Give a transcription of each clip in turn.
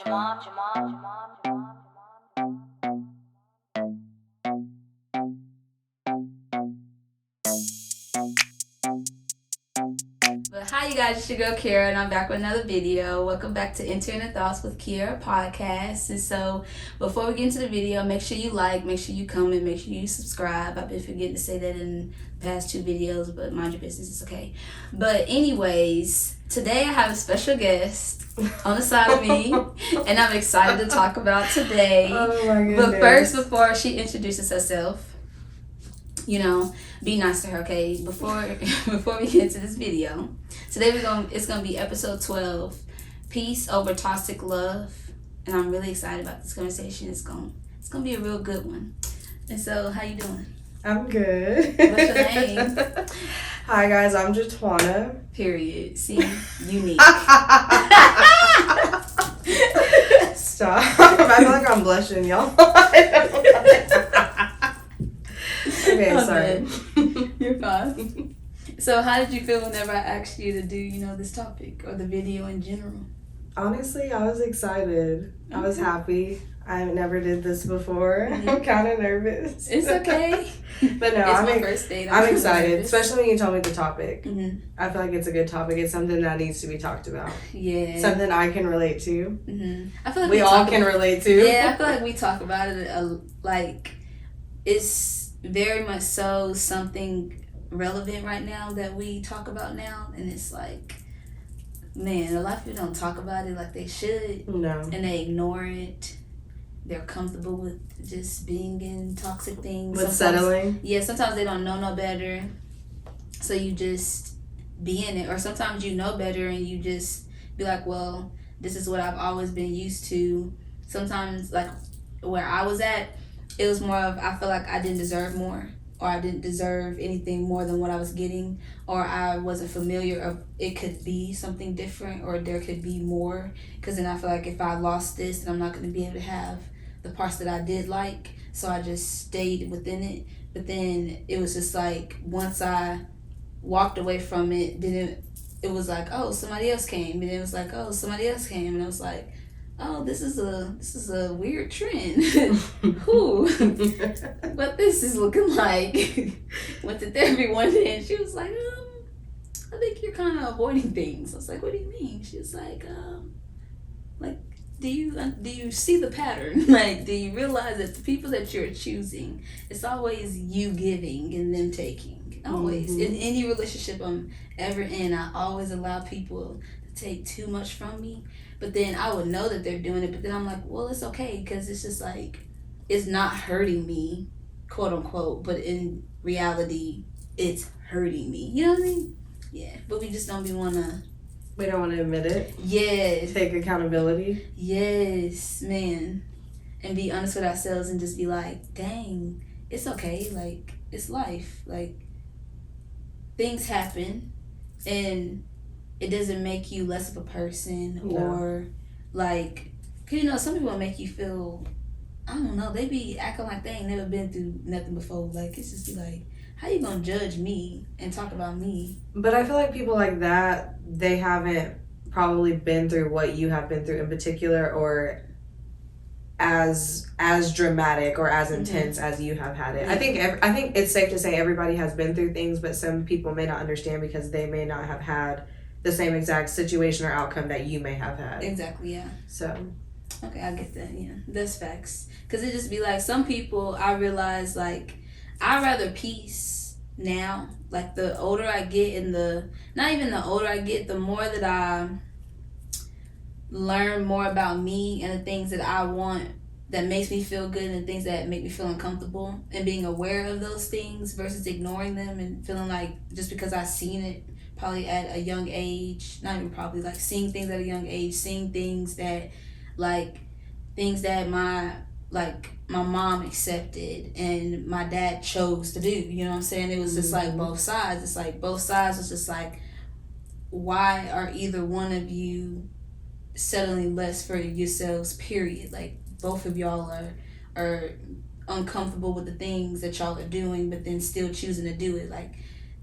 But hi, you guys, it's your girl Kira, and I'm back with another video. Welcome back to Internet Thoughts with Kira podcast. And so, before we get into the video, make sure you like, make sure you comment, make sure you subscribe. I've been forgetting to say that in the past 2 videos, but mind your business, it's okay. But anyways, today I have a special guest on the side of me, and I'm excited to talk about today. Oh my goodness. But first, before she introduces herself, be nice to her, okay? Before we get into this video, today it's gonna be episode 12, Peace Over Toxic Love, and I'm really excited about this conversation. It's gonna be a real good one. And so, how you doing? I'm good. What's your name? Hi guys, I'm Jatwana. Period. See, unique. Stop. I feel like I'm blushing, y'all. Okay, sorry. You're fine. So, how did you feel whenever I asked you to do, this topic or the video in general? Honestly, I was excited. I was happy. I never did this before. Mm-hmm. I'm kind of nervous. It's okay. But no, It's my first date. I'm excited, especially when you told me the topic. Mm-hmm. I feel like it's a good topic. It's something that needs to be talked about. Yeah. Something I can relate to. Mm-hmm. I feel like we all can relate to. Yeah, I feel like we talk about it like it's very much so something relevant right now that we talk about now, and it's like, man, a lot of people don't talk about it like they should. No. And they ignore it. They're comfortable with just being in toxic things. With settling. Yeah, sometimes they don't know no better, so you just be in it. Or sometimes you know better and you just be like, well, this is what I've always been used to. Sometimes, like where I was at, it was more of, I feel like I didn't deserve more, or I didn't deserve anything more than what I was getting, or I wasn't familiar of it could be something different, or there could be more, because then I feel like if I lost this, then I'm not going to be able to have the parts that I did like, so I just stayed within it. But then it was just like, once I walked away from it, then it was like, oh, somebody else came, and it was like, oh, somebody else came, and I was like, oh, this is a weird trend. Who? What this is looking like. Went to therapy one day and she was like, I think you're kind of avoiding things. I was like, what do you mean? She was like, do you see the pattern? Like, do you realize that the people that you're choosing, it's always you giving and them taking? Always. Mm-hmm. In any relationship I'm ever in, I always allow people to take too much from me. But then I would know that they're doing it, but then I'm like, well, it's okay, because it's just like, it's not hurting me, quote unquote, but in reality, it's hurting me. You know what I mean? Yeah, but we just don't be wanna. We don't want to admit it. Yes. Take accountability. Yes, man. And be honest with ourselves and just be like, dang, it's okay. Like, it's life. Like, things happen, and it doesn't make you less of a person. No. Or like, cause some people make you feel, I don't know, they be acting like they ain't never been through nothing before. Like, it's just be like, how you gonna judge me and talk about me? But I feel like people like that, they haven't probably been through what you have been through in particular, or as dramatic or as intense as you have had it. Yeah. I think it's safe to say everybody has been through things, but some people may not understand because they may not have had the same exact situation or outcome that you may have had. Exactly, yeah. So. Okay, I get that, yeah. That's facts. Because it just be like, some people, I realize, like, I'd rather peace now. Like, the older I get, and not even the older I get, the more that I learn more about me and the things that I want that makes me feel good, and things that make me feel uncomfortable, and being aware of those things versus ignoring them and feeling like just because I've seen it probably at a young age, not even probably, like seeing things at a young age, seeing things that my mom accepted and my dad chose to do, you know what I'm saying? It was just like both sides. It's like both sides was just like, why are either one of you settling less for yourselves, period? Like, both of y'all are uncomfortable with the things that y'all are doing, but then still choosing to do it. Like,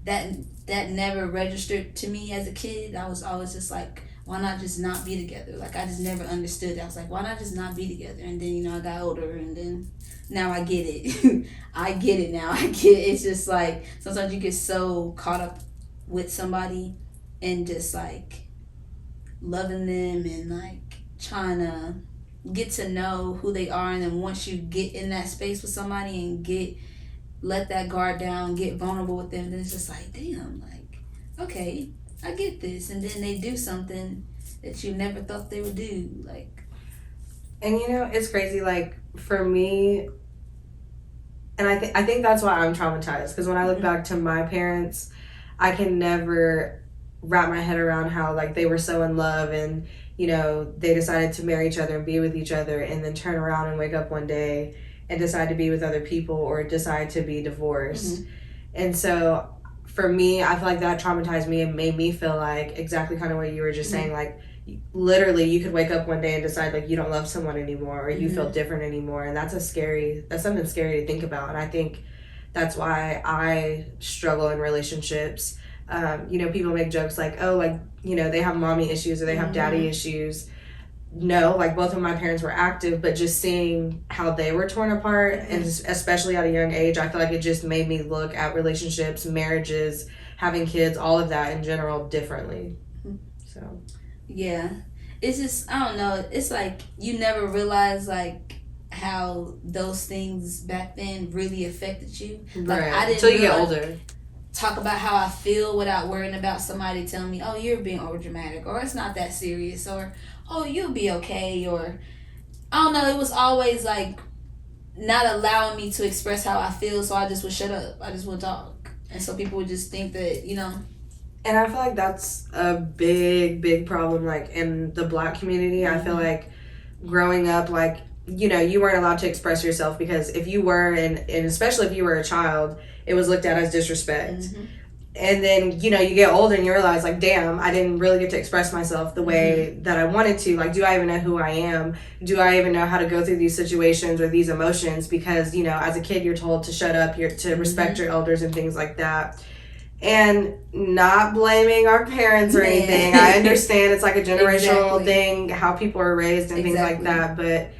that never registered to me as a kid. I was always just like, why not just not be together? Like, I just never understood that. I was like, why not just not be together? And then, you know, I got older, and then now I get it. I get it now. I get it. It's just like, sometimes you get so caught up with somebody and just like loving them and like trying to get to know who they are. And then once you get in that space with somebody and let that guard down, get vulnerable with them, then it's just like, damn, like, okay, I get this. And then they do something that you never thought they would do, like. And you know, it's crazy, like, for me, and I think that's why I'm traumatized, because when I look back to my parents, I can never wrap my head around how, like, they were so in love, and, you know, they decided to marry each other and be with each other, and then turn around and wake up one day and decide to be with other people or decide to be divorced. And so for me, I feel like that traumatized me and made me feel like exactly kind of what you were just saying, like, literally you could wake up one day and decide like you don't love someone anymore, or you feel different anymore, and that's something scary to think about. And I think that's why I struggle in relationships. You know, people make jokes like, oh, like, you know, they have mommy issues or they have daddy issues. No, like, both of my parents were active, but just seeing how they were torn apart, and especially at a young age, I feel like it just made me look at relationships, marriages, having kids, all of that in general differently. So yeah, it's just, I don't know, it's like you never realize like how those things back then really affected you. Like, right. I didn't Until you get older. Talk about how I feel without worrying about somebody telling me, oh, you're being over dramatic, or it's not that serious, or oh, you'll be okay, or I don't know. It was always like not allowing me to express how I feel, so I just would shut up. I just would talk, and so people would just think that, you know. And I feel like that's a big problem, like, in the Black community. I feel like growing up, like, you know, you weren't allowed to express yourself, because if you were, and especially if you were a child, it was looked at as disrespect. And then, you know, you get older and you realize, like, damn, I didn't really get to express myself the way that I wanted to. Like, do I even know who I am? Do I even know how to go through these situations or these emotions? Because, you know, as a kid, you're told to shut up, you're to respect your elders and things like that. And not blaming our parents or anything. I understand it's like a generational thing, how people are raised and things like that, but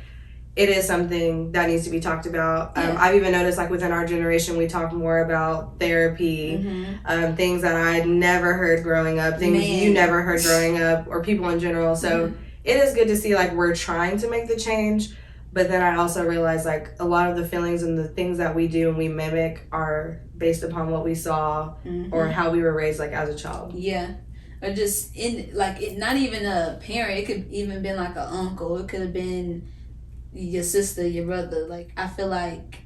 it is something that needs to be talked about. I've even noticed, like, within our generation, we talk more about therapy, things that I'd never heard growing up, things you never heard growing up, or people in general. So it is good to see, like, we're trying to make the change. But then I also realize, like, a lot of the feelings and the things that we do and we mimic are based upon what we saw or how we were raised, like, as a child. Yeah. Or just in, like, it, not even a parent. It could even been like an uncle. It could have been your sister, your brother. Like, I feel like,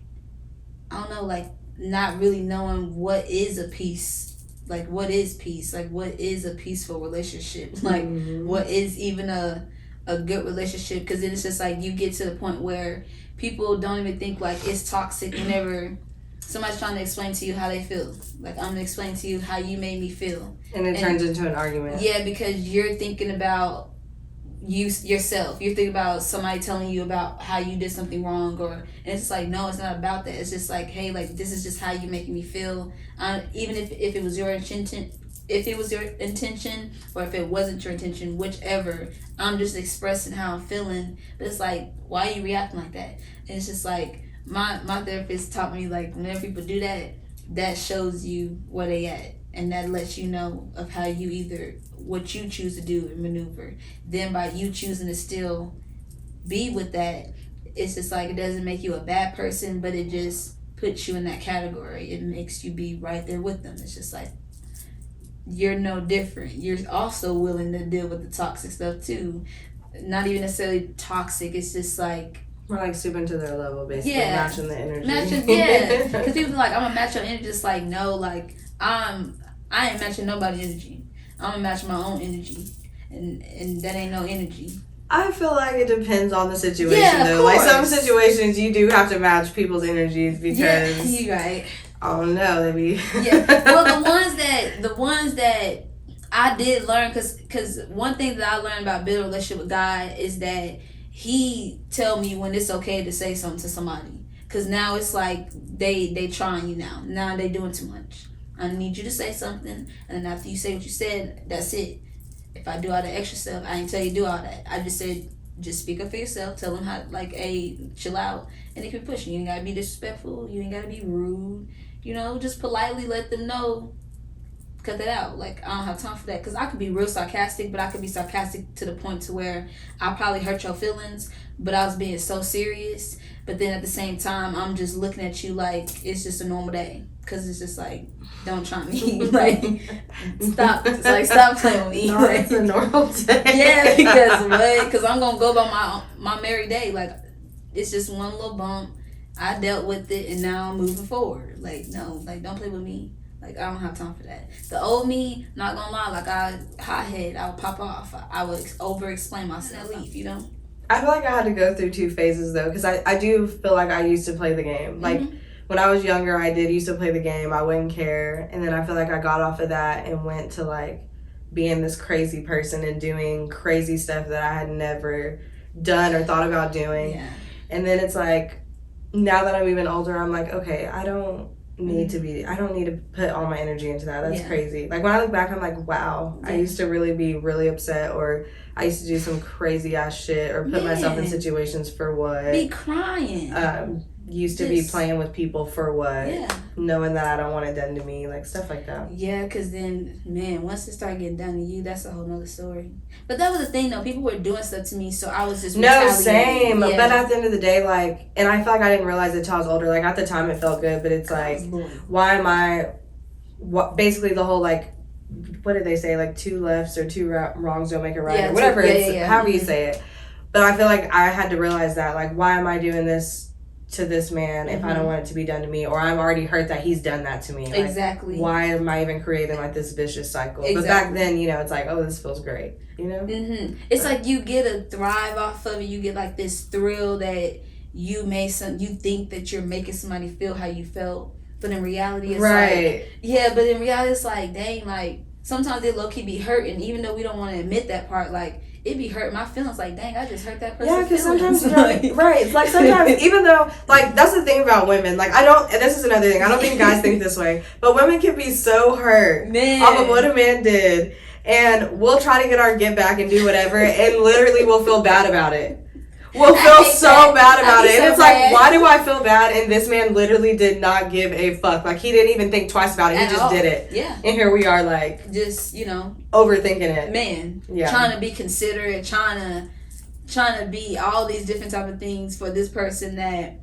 I don't know, like, not really knowing what is a peace. Like, what is peace? Like, what is a peaceful relationship? Like, what is even a good relationship? Because then it's just like you get to the point where people don't even think like it's toxic whenever somebody's trying to explain to you how they feel. Like, I'm gonna explain to you how you made me feel, and it turns into an argument. Yeah, because you're thinking about yourself. You're thinking about somebody telling you about how you did something wrong, and it's just like, no, it's not about that. It's just like, hey, like, this is just how you making me feel. Even if it was your intention. If it was your intention or if it wasn't your intention, whichever, I'm just expressing how I'm feeling. But it's like, why are you reacting like that? And it's just like, my therapist taught me, like, whenever people do that, that shows you where they at. And that lets you know of how you what you choose to do and maneuver. Then by you choosing to still be with that, it's just like, it doesn't make you a bad person, but it just puts you in that category. It makes you be right there with them. It's just like, you're no different. You're also willing to deal with the toxic stuff too. Not even necessarily toxic. It's just like, we're like stooping to their level, basically. Matching the energy. Yeah. Because people are like, I'm gonna match your energy. Just like, no, like, I ain't matching nobody's energy. I'm gonna match my own energy, and that ain't no energy. I feel like it depends on the situation, though. Like, some situations you do have to match people's energies, because you're right. I don't know, they be Well, the ones that I did learn, because one thing that I learned about building a relationship with God is that He tell me when it's okay to say something to somebody. Because now it's like they trying you now. Now they doing too much. I need you to say something, and then after you say what you said, that's it. if I do all the extra stuff, I didn't tell you to do all that. I just said, just speak up for yourself. Tell them how, like, hey, chill out. And they keep pushing. You ain't gotta be disrespectful. You ain't gotta be rude. You know, just politely let them know. Cut that out. Like, I don't have time for that. Because I could be real sarcastic, but I could be sarcastic to the point to where I probably hurt your feelings, but I was being so serious. But then at the same time, I'm just looking at you like it's just a normal day. Because it's just like, don't try me. Like, stop. It's like, stop playing with me. No, like, it's a normal day. Yeah, because what? Because I'm going to go by my merry day. Like, it's just one little bump. I dealt with it, and now I'm moving forward. Like, no. Like, don't play with me. Like, I don't have time for that. The old me, not gonna lie, like, hothead, I would pop off. I would over-explain myself, leave, you know? I feel like I had to go through 2 phases, though, because I do feel like I used to play the game. Like, when I was younger, I did used to play the game. I wouldn't care. And then I feel like I got off of that and went to, like, being this crazy person and doing crazy stuff that I had never done or thought about doing. Yeah. And then it's like, now that I'm even older, I'm like, okay, I don't need to put all my energy into that. That's crazy. Like, when I look back, I'm like, wow, I used to really be really upset, or I used to do some crazy ass shit, or put myself in situations for what? Be crying. Used to be playing with people for what? Yeah. Knowing that I don't want it done to me, like stuff like that. Yeah, because then, man, once it started getting done to you, that's a whole nother story. But that was the thing, though. People were doing stuff to me, so I was just same. Yeah. But at the end of the day, like, and I feel like I didn't realize it until I was older. Like, at the time, it felt good, but it's like, why am I? Basically, the whole, like, what did they say? Like, 2 lefts or 2 wrongs don't make a right, or whatever. However you say it. But I feel like I had to realize that, like, why am I doing this to this man if I don't want it to be done to me, or I'm already hurt that he's done that to me. Like, exactly. Why am I even creating like this vicious cycle? But back then, you know, it's like, oh, this feels great, you know? It's like you get a thrive off of it. You get like this thrill that you think that you're making somebody feel how you felt, but in reality, it's like, but in reality, it's like, dang, like sometimes they low key be hurting, even though we don't want to admit that part. Like, it be hurt my feelings, like, dang, I just hurt that person. Yeah, because sometimes, like sometimes, even though, like, that's the thing about women. Like, and this is another thing, I don't think guys think this way, but women can be so hurt off of what a man did, and we'll try to get back and do whatever, and literally we'll feel bad about it. We'll feel so bad about it. And it's like, why do I feel bad? And this man literally did not give a fuck. Like, he didn't even think twice about it. He just did it. Yeah. And here we are, like, just, you know, overthinking it. Man. Yeah. Trying to be considerate, trying to be all these different type of things for this person that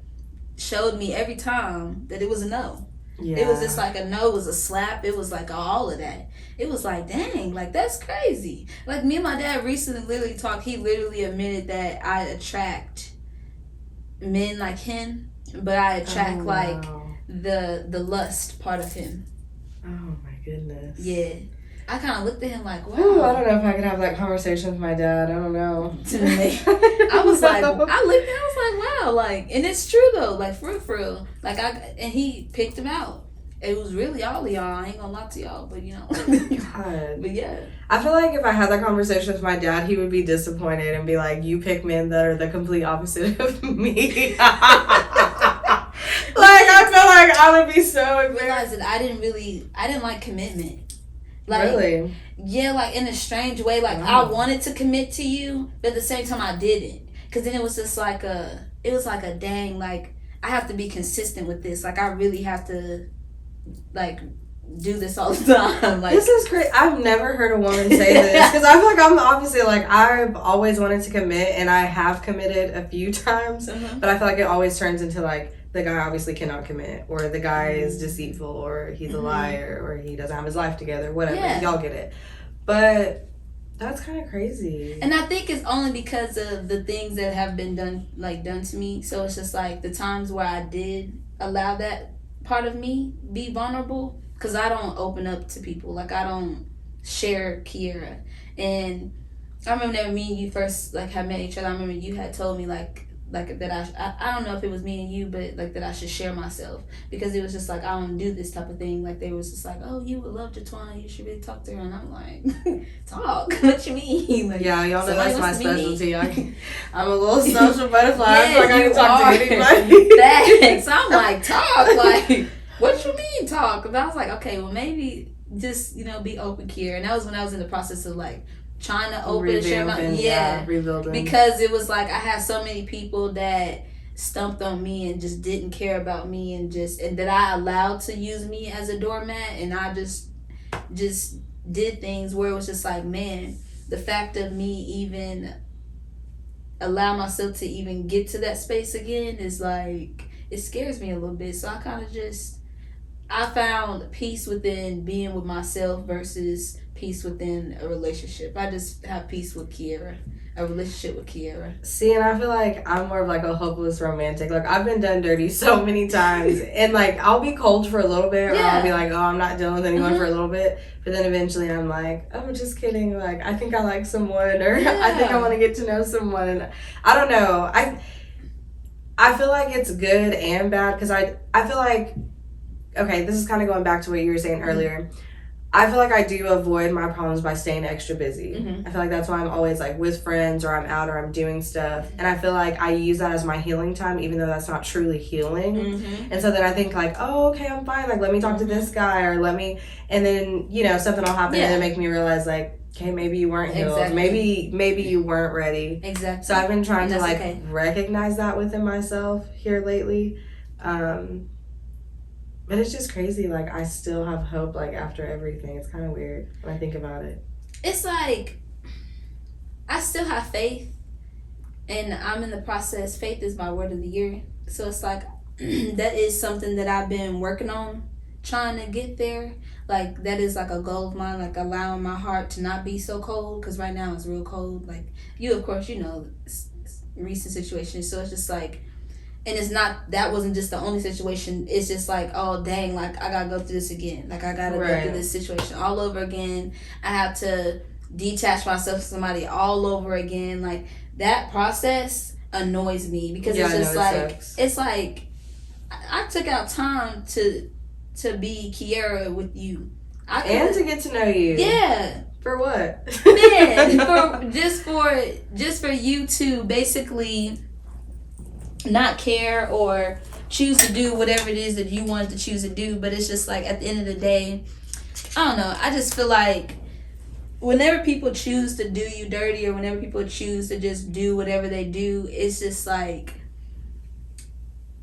showed me every time that it was a no. Yeah. It was just like a no, it was a slap. It was like all of that. It was like, dang, like, that's crazy. Like, me and my dad recently literally talked. He literally admitted that I attract men like him, but I attract the lust part of him. Oh my goodness. Yeah. I kind of looked at him like, wow. Ooh, I don't know if I could have that conversation with my dad. I don't know. I was like, I looked at him, I was like, wow, like, and it's true though, like, for real. Like, and he picked him out. It was really all of y'all. I ain't gonna lie to y'all, but you know. God. But yeah. I feel like if I had that conversation with my dad, he would be disappointed and be like, you pick men that are the complete opposite of me. Like, I feel like I would be so embarrassed. I realized that I didn't like commitment. Like, really? Yeah, like, in a strange way. Like, I wanted to commit to you, but at the same time I didn't. Because then it was just like a dang, like, I have to be consistent with this. Like, I really have to, like, do this all the time. Like, this is great. I've never heard a woman say this. Because I feel like I'm obviously, like, I've always wanted to commit, and I have committed a few times. But I feel like it always turns into, like, the guy obviously cannot commit, or the guy is deceitful, or he's a liar, or he doesn't have his life together, whatever. Yeah. Y'all get it. But that's kind of crazy. And I think it's only because of the things that have been done to me. So it's just like the times where I did allow that part of me be vulnerable, because I don't open up to people. Like, I don't share Kiera. And I remember that me and you first, like, had met each other. I remember you had told me, like that I don't know if it was me and you, but like that I should share myself, because it was just like, I don't do this type of thing. Like, they was just like, oh, you would love Jatwana, you should really talk to her. And I'm like, talk? What you mean? Like, yeah, y'all know that's my specialty. I'm a little social butterfly. Yeah, I feel like I can talk to anybody. Thanks. I'm like, talk? Like, what you mean talk? And I was like, okay, well, maybe just, you know, be open, Kiera. And that was when I was in the process of, like, trying to open and share my rebuilding. Because it was like I had so many people that stumped on me and just didn't care about me and that I allowed to use me as a doormat, and I just did things where it was just like, man, the fact of me even allow myself to even get to that space again is like, it scares me a little bit. So I kind of I found peace within being with myself versus peace within a relationship. I just have peace with Kiera, a relationship with Kiera. See, and I feel like I'm more of like a hopeless romantic. Like, I've been done dirty so many times, and like I'll be cold for a little bit, or I'll be like, oh, I'm not dealing with anyone for a little bit, but then eventually I'm like, oh, just kidding. Like, I think I like someone, or I think I want to get to know someone, and I don't know. I feel like it's good and bad because I feel like, okay, this is kind of going back to what you were saying earlier. I feel like I do avoid my problems by staying extra busy. I feel like that's why I'm always like with friends, or I'm out, or I'm doing stuff. And I feel like I use that as my healing time, even though that's not truly healing. And so then I think like, oh, okay, I'm fine. Like, let me talk to this guy, or and then, you know, something will happen and it make me realize like, okay, maybe you weren't healed. Maybe you weren't ready. Exactly. So I've been trying to recognize that within myself here lately. But it's just crazy. Like, I still have hope, like, after everything. It's kind of weird when I think about it. It's like, I still have faith, and I'm in the process. Faith is my word of the year. So it's like, that is something that I've been working on, trying to get there. Like, that is like a goal of mine, like allowing my heart to not be so cold, because right now it's real cold. Like, you, of course, you know, recent situations. So it's just like, and it's not, that wasn't just the only situation. It's just like, oh, dang, like, I gotta go through this again. Like, I gotta go through this situation all over again. I have to detach myself from somebody all over again. Like, that process annoys me because it's just like, it's like, I took out time to be Kiera with you. And to get to know you. Yeah. For what? Man, just for you to basically not care or choose to do whatever it is that you wanted to choose to do. But it's just like, at the end of the day, I don't know, I just feel like whenever people choose to do you dirty, or whenever people choose to just do whatever they do, it's just like,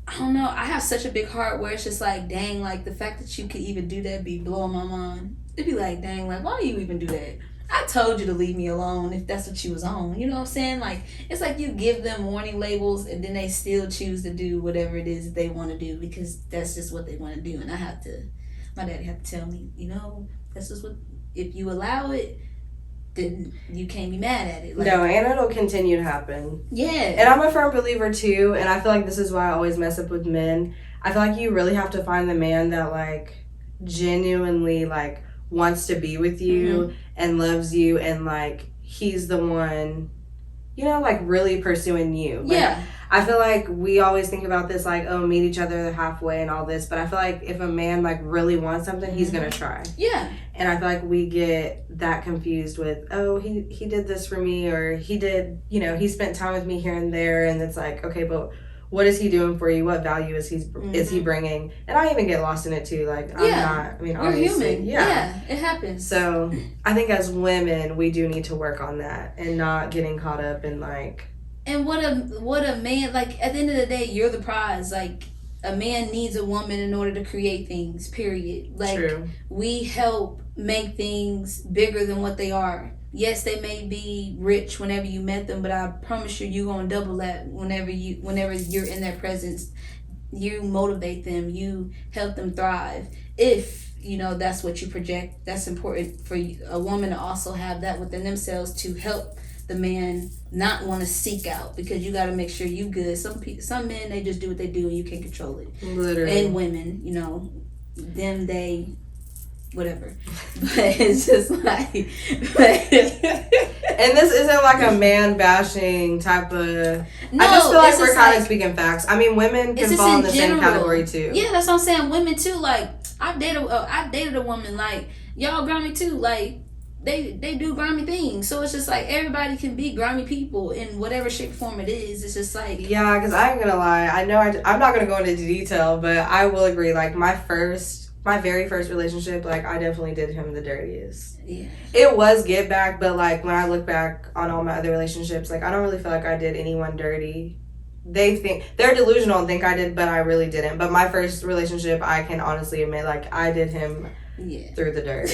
I don't know, I have such a big heart where it's just like, dang, like, the fact that you could even do that be blowing my mind. It'd be like, dang, like, why do you even do that? I told you to leave me alone if that's what you was on. You know what I'm saying? Like, it's like you give them warning labels and then they still choose to do whatever it is that they want to do because that's just what they want to do. And my daddy had to tell me, you know, that's just what, if you allow it, then you can't be mad at it. Like, no, and it'll continue to happen. Yeah. And I'm a firm believer too, and I feel like this is why I always mess up with men. I feel like you really have to find the man that, like, genuinely, like, wants to be with you and loves you, and like, he's the one, you know, like, really pursuing you. Like, I feel like we always think about this like, oh, meet each other halfway and all this, but I feel like if a man like really wants something, he's gonna try. Yeah. And I feel like we get that confused with, oh, he did this for me, or he did, you know, he spent time with me here and there, and it's like, okay, but what is he doing for you? What value is he bringing? And I even get lost in it too. Like, I'm not, I mean, we're obviously. Human. Yeah, it happens. So I think as women, we do need to work on that and not getting caught up in like. And what a man, like, at the end of the day, you're the prize. Like, a man needs a woman in order to create things, period. Like, True. We help make things bigger than what they are. Yes, they may be rich whenever you met them, but I promise you're going to double that whenever you're in their presence. You motivate them. You help them thrive. If, you know, that's what you project. That's important for a woman to also have that within themselves to help the man not want to seek out, because you got to make sure you good. Some men, they just do what they do and you can't control it. Literally. And women, you know, they whatever. But it's just like, and this isn't like a man bashing type of. No, I just feel like we're kind of speaking facts. I mean, women can fall in the general. same category too. Yeah, that's what I'm saying. Women too. Like, I dated a woman. Like, y'all grimy too. Like, they do grimy things. So it's just like, everybody can be grimy people in whatever shape or form it is. It's just like, yeah, because I ain't gonna lie. I know I'm not gonna go into detail, but I will agree. Like, my first my very first relationship, like, I definitely did him the dirtiest. Yeah. It was get back, but, like, when I look back on all my other relationships, like, I don't really feel like I did anyone dirty. They think, they're delusional and think I did, but I really didn't. But my first relationship, I can honestly admit, like, I did him through the dirt.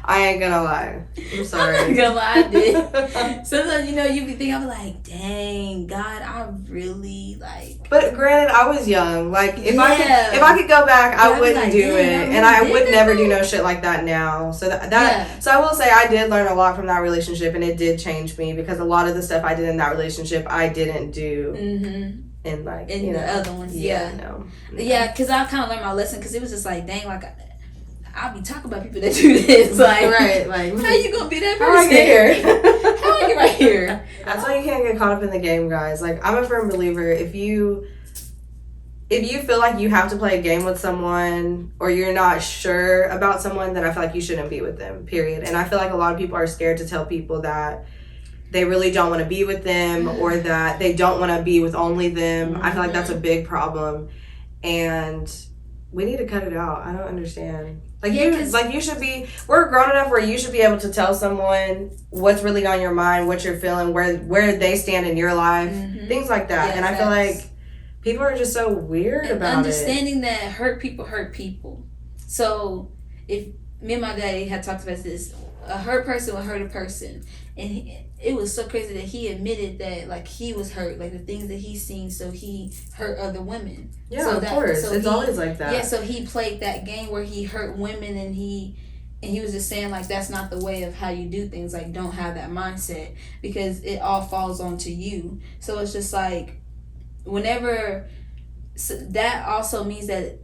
I ain't gonna lie. I'm sorry. I'm not gonna lie, I did. Sometimes, you know, you be thinking, I'm like, dang, God, I really, like... But granted, I was young. Like, if Yeah. I could go back, I I'd be wouldn't like, do dang, it. I And really I did would that never though. do no shit like that now. So Yeah. so I will say I did learn a lot from that relationship, and it did change me, because a lot of the stuff I did in that relationship, I didn't do in, like, in you know, the other ones. no. Yeah, because I kind of learned my lesson, because it was just like, dang, like, I'll be talking about people that do this. Like, Right, like, how you gonna be that how person? I get here? How I get right here? That's why you can't get caught up in the game, guys. Like, I'm a firm believer, if you feel like you have to play a game with someone, or you're not sure about someone, then I feel like you shouldn't be with them, period. And I feel like a lot of people are scared to tell people that they really don't want to be with them, or that they don't want to be with only them. I feel like that's a big problem, and we need to cut it out. I don't understand. Like, you should be, we're grown enough where you should be able to tell someone what's really on your mind, what you're feeling, where they stand in your life, things like that. Yeah, and I feel like people are just so weird and about understanding that hurt people. So if me and my daddy had talked about this, a hurt person will hurt a person, and it was so crazy that he admitted that, like, he was hurt, like the things that he's seen, so he hurt other women. Yeah, so of course, it's always like that. Yeah, so he played that game where he hurt women, and he was just saying, like, that's not the way of how you do things. Like, don't have that mindset, because it all falls onto you. So it's just like, whenever, so that also means that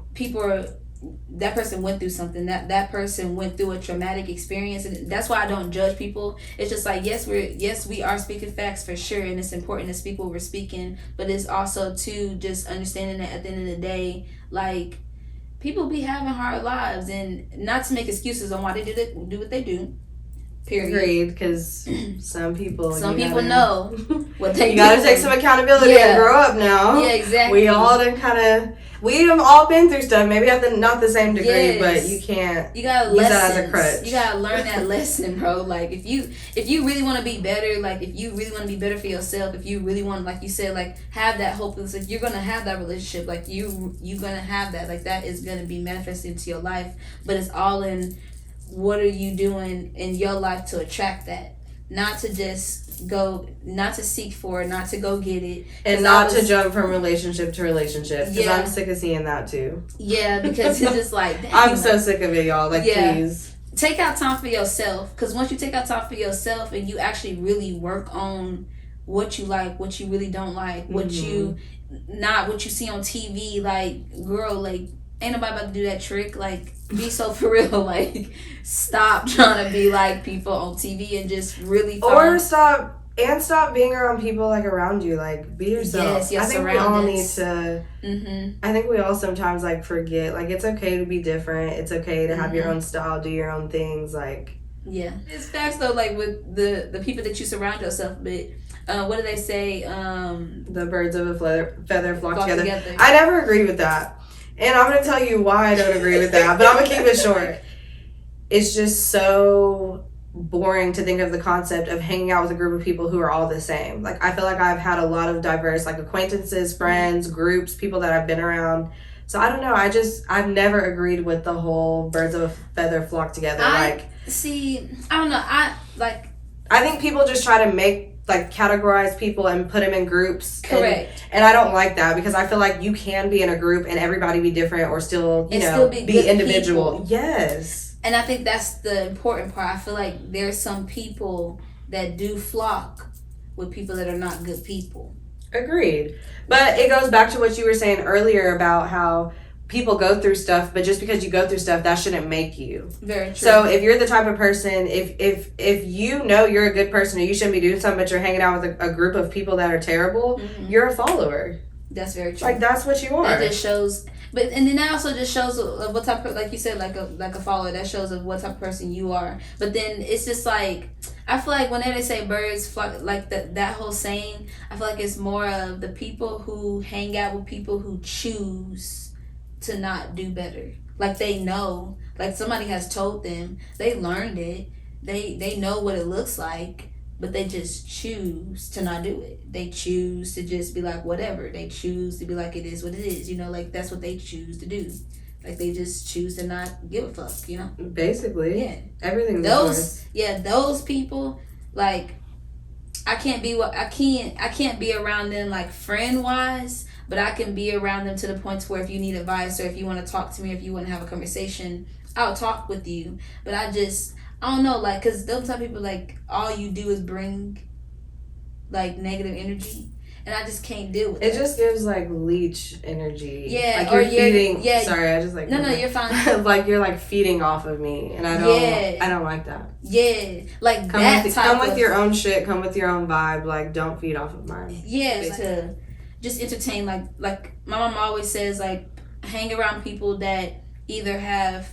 that person went through something, that person went through a traumatic experience, and that's why I don't judge people. It's just like, yes, we are speaking facts for sure, and it's important to speak what we're speaking, but it's also too just understanding that at the end of the day, like, people be having hard lives, and not to make excuses on why they do what they do. Period. Agreed, because some people know what they you gotta take some accountability and grow up now. Yeah, exactly. We've all been through stuff, maybe at not the same degree, but you can't gotta use that as a crutch. You gotta learn that lesson, bro. Like, if you really want to be better, like, if you really want to be better for yourself, if you really want, like you said, like, have that hope, it's like, you're gonna have that relationship, like, you gonna have that, like, that is gonna be manifested into your life, but it's all in what are you doing in your life to attract that, not to just go, not to seek for it, not to go get it, and not to jump from relationship to relationship, because I'm sick of seeing that too. Yeah, because it's just like, dang, I'm so sick of it, y'all. Like, please take out time for yourself, because once you take out time for yourself and you actually really work on what you like, what you really don't like, what you see on TV, like, girl, like, ain't nobody about to do that trick. Like, be so for real. Like, stop trying to be like people on TV and just really stop being around people, like, around you. Like, be yourself. Yes, I think we all need to. I think we all sometimes, like, forget, like, it's okay to be different. It's okay to have your own style, do your own things. Like, yeah, it's facts though. Like, with the people that you surround yourself with. What do they say? The birds of a feather flock together. I never agree with that. And I'm going to tell you why I don't agree with that, but I'm going to keep it short. It's just so boring to think of the concept of hanging out with a group of people who are all the same. Like, I feel like I've had a lot of diverse, like, acquaintances, friends, groups, people that I've been around. So I don't know. I've never agreed with the whole birds of a feather flock together. I don't know. I think people just try to categorize people and put them in groups. Correct. And I don't like that, because I feel like you can be in a group and everybody be different, or still, still be individual. People. Yes. And I think that's the important part. I feel like there's some people that do flock with people that are not good people. Agreed. But it goes back to what you were saying earlier about how people go through stuff, but just because you go through stuff, that shouldn't make you. Very true. So if you're the type of person, if you know you're a good person and you shouldn't be doing something, but you're hanging out with a group of people that are terrible, you're a follower. That's very true. Like, that's what you are. That just shows, and then that also just shows what type of, like you said, like a follower. That shows of what type of person you are. But then it's just like, I feel like whenever they say birds flock, like that whole saying, I feel like it's more of the people who hang out with people who choose to not do better. Like they know, like somebody has told them, they learned it, they know what it looks like, but they just choose to not do it. They choose to just be like whatever. They choose to be like it is what it is. You know, like that's what they choose to do. Like they just choose to not give a fuck. You know. Basically. Yeah. Everything's those people, like I can't be around them like friend wise, but I can be around them to the point where if you need advice or if you want to talk to me, if you want to have a conversation, I'll talk with you. But I don't know, like, because those type of people, like, all you do is bring, like, negative energy. And I just can't deal with it. It just gives, like, leech energy. Yeah. Like, you're feeding. Yeah. Sorry, I just, like. No, you're fine. Like, you're, like, feeding off of me. And I don't like that. Yeah. Like, come with your own shit. Come with your own vibe. Like, don't feed off of mine. Yeah. To just entertain. Like, my mom always says, like, hang around people that either have.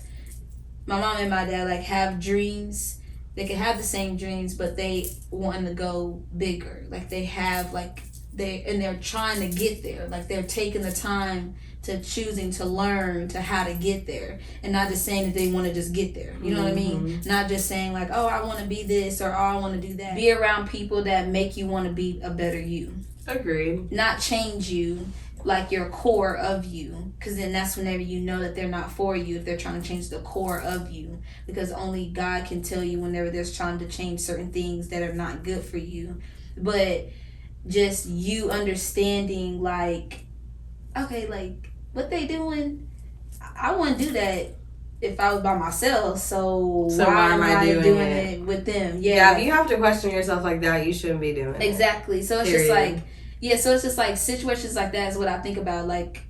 My mom and my dad, like, have dreams. They can have the same dreams, but they want to go bigger. Like, they have, like, they're trying to get there. Like, they're taking the time to choosing to learn to how to get there. And not just saying that they want to just get there. You know what I mean? Not just saying, like, oh, I want to be this or oh, I want to do that. Be around people that make you want to be a better you. Agreed. Not change you. Like your core of you, because then that's whenever you know that they're not for you, if they're trying to change the core of you, because only God can tell you whenever they're trying to change certain things that are not good for you. But just you understanding, like, okay, like what they doing, I wouldn't do that if I was by myself, so why am I doing it with them? Yeah, if you have to question yourself like that, you shouldn't be doing it. Exactly. So it's just like, yeah, so it's just like situations like that is what I think about, like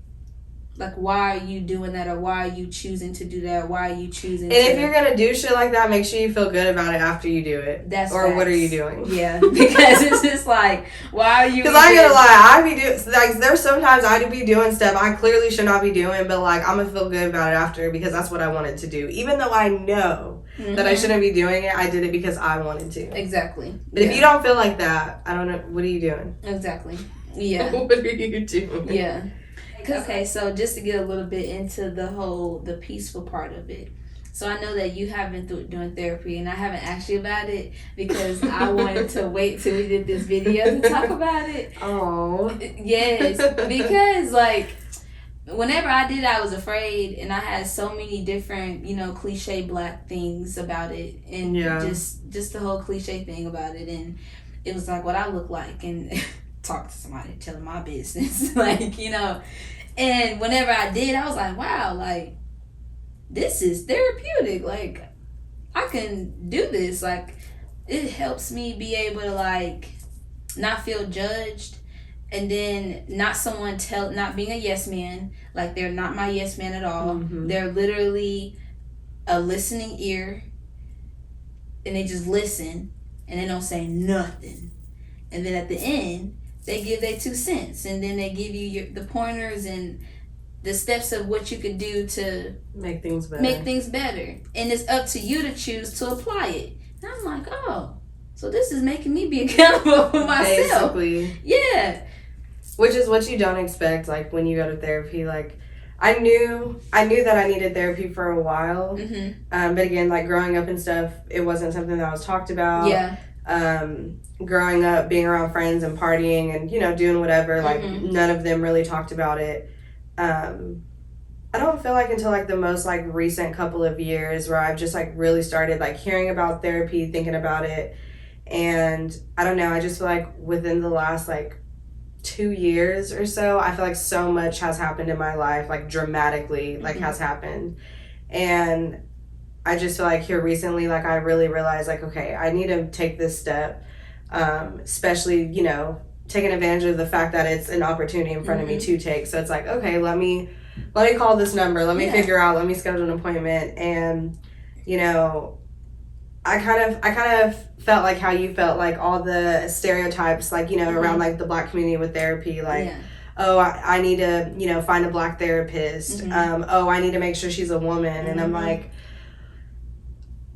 why are you doing that, or why are you choosing to do that, why are you choosing if you're gonna do shit like that, make sure you feel good about it after you do it. That's or facts. What are you doing? Yeah, because it's just like, why are you, because I ain't gonna lie, I be doing, like, there's sometimes I do be doing stuff I clearly should not be doing, but like I'm gonna feel good about it after because that's what I wanted to do, even though I know that I shouldn't be doing it. I did it because I wanted to. Exactly. But if you don't feel like that, I don't know, what are you doing? Exactly. Yeah. What are you doing? Yeah. Okay, so just to get a little bit into the peaceful part of it. So I know that you have been doing therapy, and I haven't asked you about it because I wanted to wait till we did this video to talk about it. Oh. Yes, because like whenever I did, I was afraid, and I had so many different, cliche Black things about it, and just the whole cliche thing about it, and it was like what I look like, and talk to somebody telling my business, like, and whenever I did, I was like, wow, like this is therapeutic, like I can do this, like it helps me be able to like not feel judged, and then not being a yes man, like they're not my yes man at all. They're literally a listening ear, and they just listen and they don't say nothing, and then at the end they give their 2 cents, and then they give you the pointers and the steps of what you could do to make things better. And it's up to you to choose to apply it. And I'm like, oh, so this is making me be accountable for myself. Basically. Yeah. Which is what you don't expect, like, when you go to therapy. Like, I knew that I needed therapy for a while. But again, like, growing up and stuff, it wasn't something that was talked about. Yeah. Growing up, being around friends and partying and, doing whatever, like, none of them really talked about it. I don't feel like until, like, the most, like, recent couple of years where I've just, like, really started, like, hearing about therapy, thinking about it. And I don't know, I just feel like within the last, like, 2 years or so, I feel like so much has happened in my life, like, dramatically, like, has happened. And I just feel like here recently, like, I really realized, like, okay, I need to take this step, especially, taking advantage of the fact that it's an opportunity in front of me to take. So it's like, okay, let me call this number, let me figure out, let me schedule an appointment. And, I kind of felt like how you felt, like all the stereotypes, like, around like the Black community with therapy, like, oh, I need to, find a Black therapist. Oh, I need to make sure she's a woman. And I'm like,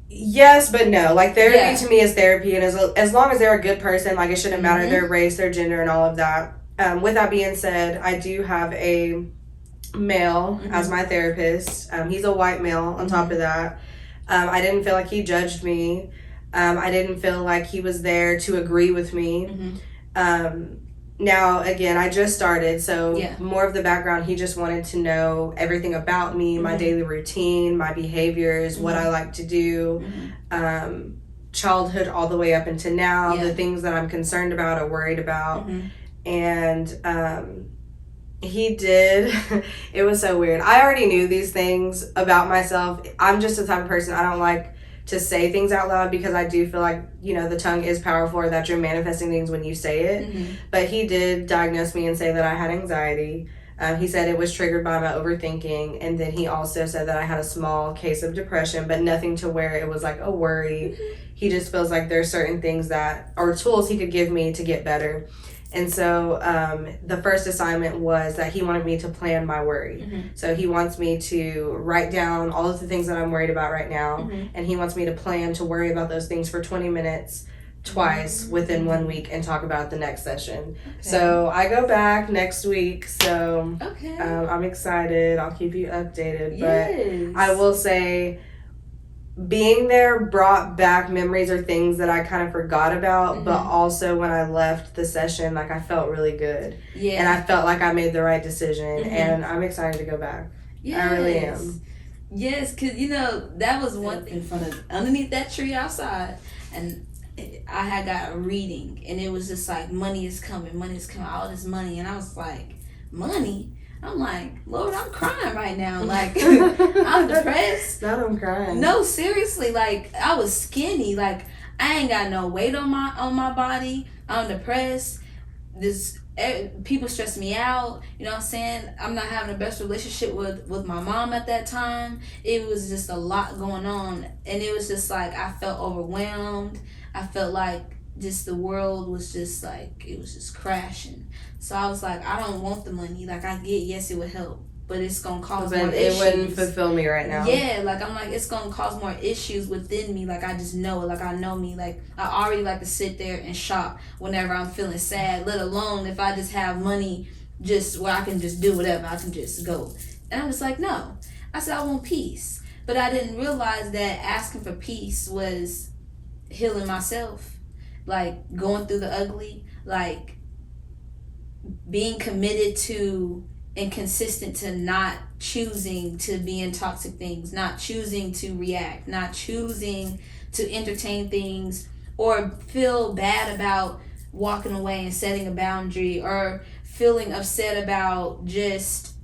yes, but no. Like, therapy to me is therapy, and as long as they're a good person, like, it shouldn't matter their race, their gender, and all of that. With that being said, I do have a male as my therapist. He's a white male on top of that. I didn't feel like he judged me. I didn't feel like he was there to agree with me. Now, again, I just started, so more of the background, he just wanted to know everything about me, my daily routine, my behaviors, what I like to do, childhood all the way up into now, the things that I'm concerned about or worried about. And he did. It was so weird. I already knew these things about myself. I'm just the type of person, I don't like to say things out loud because I do feel like, you know, the tongue is powerful, or that you're manifesting things when you say it. But he did diagnose me and say that I had anxiety. He said it was triggered by my overthinking, and then he also said that I had a small case of depression, but nothing to where it was like a worry. He just feels like there's certain things that are tools he could give me to get better. And so the first assignment was that he wanted me to plan my worry. So he wants me to write down all of the things that I'm worried about right now. And he wants me to plan to worry about those things for 20 minutes twice within 1 week and talk about the next session. So I go back next week. So I'm excited. I'll keep you updated. But I will say, being there brought back memories or things that I kind of forgot about, but also when I left the session, like, I felt really good. And I felt like I made the right decision, and I'm excited to go back. I really am. Yes, because, you know, that was one thing from underneath that tree outside, and I had got a reading, and it was just like, money is coming, all this money, and I was like, money? I'm like, Lord, I'm crying right now. Like, I'm depressed. Not I'm crying. No, seriously. Like, I was skinny. Like, I ain't got no weight on my body. I'm depressed. People stress me out. You know what I'm saying? I'm not having the best relationship with my mom at that time. It was just a lot going on. And it was just like, I felt overwhelmed. I felt like just the world was just like, it was just crashing. So I was like, I don't want the money. Like, I get, yes, it would help, but it's going to cause more issues. It wouldn't fulfill me right now. Yeah, like, I'm like, it's going to cause more issues within me. Like, I just know it. Like, I know me. Like, I already like to sit there and shop whenever I'm feeling sad, let alone if I just have money just where I can just do whatever. I can just go. And I was like, no. I said, I want peace. But I didn't realize that asking for peace was healing myself. Like, going through the ugly. Like, being committed to and consistent to not choosing to be in toxic things, not choosing to react, not choosing to entertain things or feel bad about walking away and setting a boundary, or feeling upset about just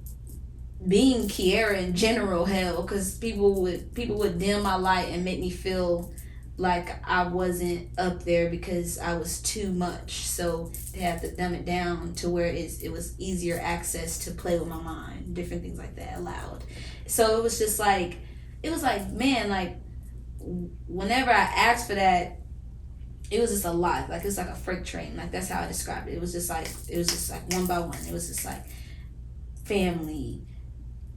being Kiara in general, hell, because people would dim my light and make me feel like I wasn't up there because I was too much. So they had to dumb it down to where it was easier access to play with my mind, different things like that allowed. So it was just like, man, like, whenever I asked for that, it was just a lot. Like, it was like a freight train. Like, that's how I described it. It was just like one by one. It was just like family,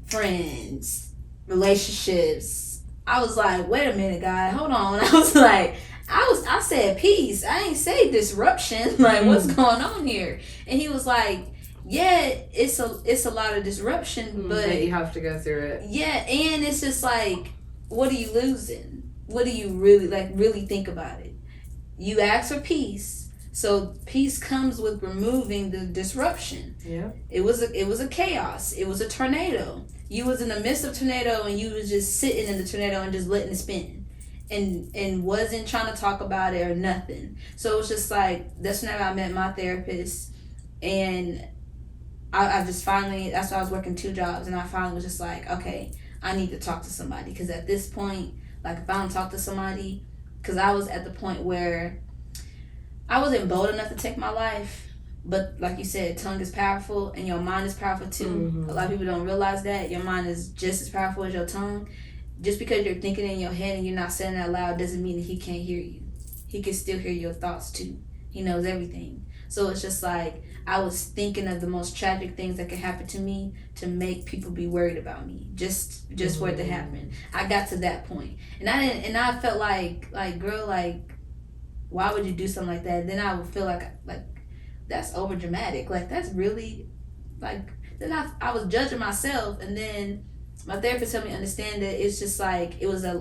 friends, relationships. I was like, wait a minute, God, hold on. I was like, I said peace. I ain't say disruption. Like, what's going on here? And he was like, yeah, it's a lot of disruption, but you have to go through it. Yeah, and it's just like, what are you losing? What do you really think about it? You ask for peace. So peace comes with removing the disruption. Yeah. It was a chaos. It was a tornado. You was in the midst of tornado, and you was just sitting in the tornado and just letting it spin, and wasn't trying to talk about it or nothing. So it was just like, that's whenever I met my therapist, and I just finally, that's why I was working 2 jobs, and I finally was just like, okay, I need to talk to somebody, because at this point, like, if I don't talk to somebody, because I was at the point where I wasn't bold enough to take my life. But like you said, tongue is powerful and your mind is powerful too. A lot of people don't realize that. Your mind is just as powerful as your tongue. Just because you're thinking in your head and you're not saying it out loud doesn't mean that he can't hear you. He can still hear your thoughts too. He knows everything. So it's just like, I was thinking of the most tragic things that could happen to me to make people be worried about me. Just for it to happen. I got to that point. And I felt like girl, like, why would you do something like that? Then I would feel like that's over dramatic. Like, that's really, like, then I was judging myself, and then my therapist helped me understand that it's just like it was a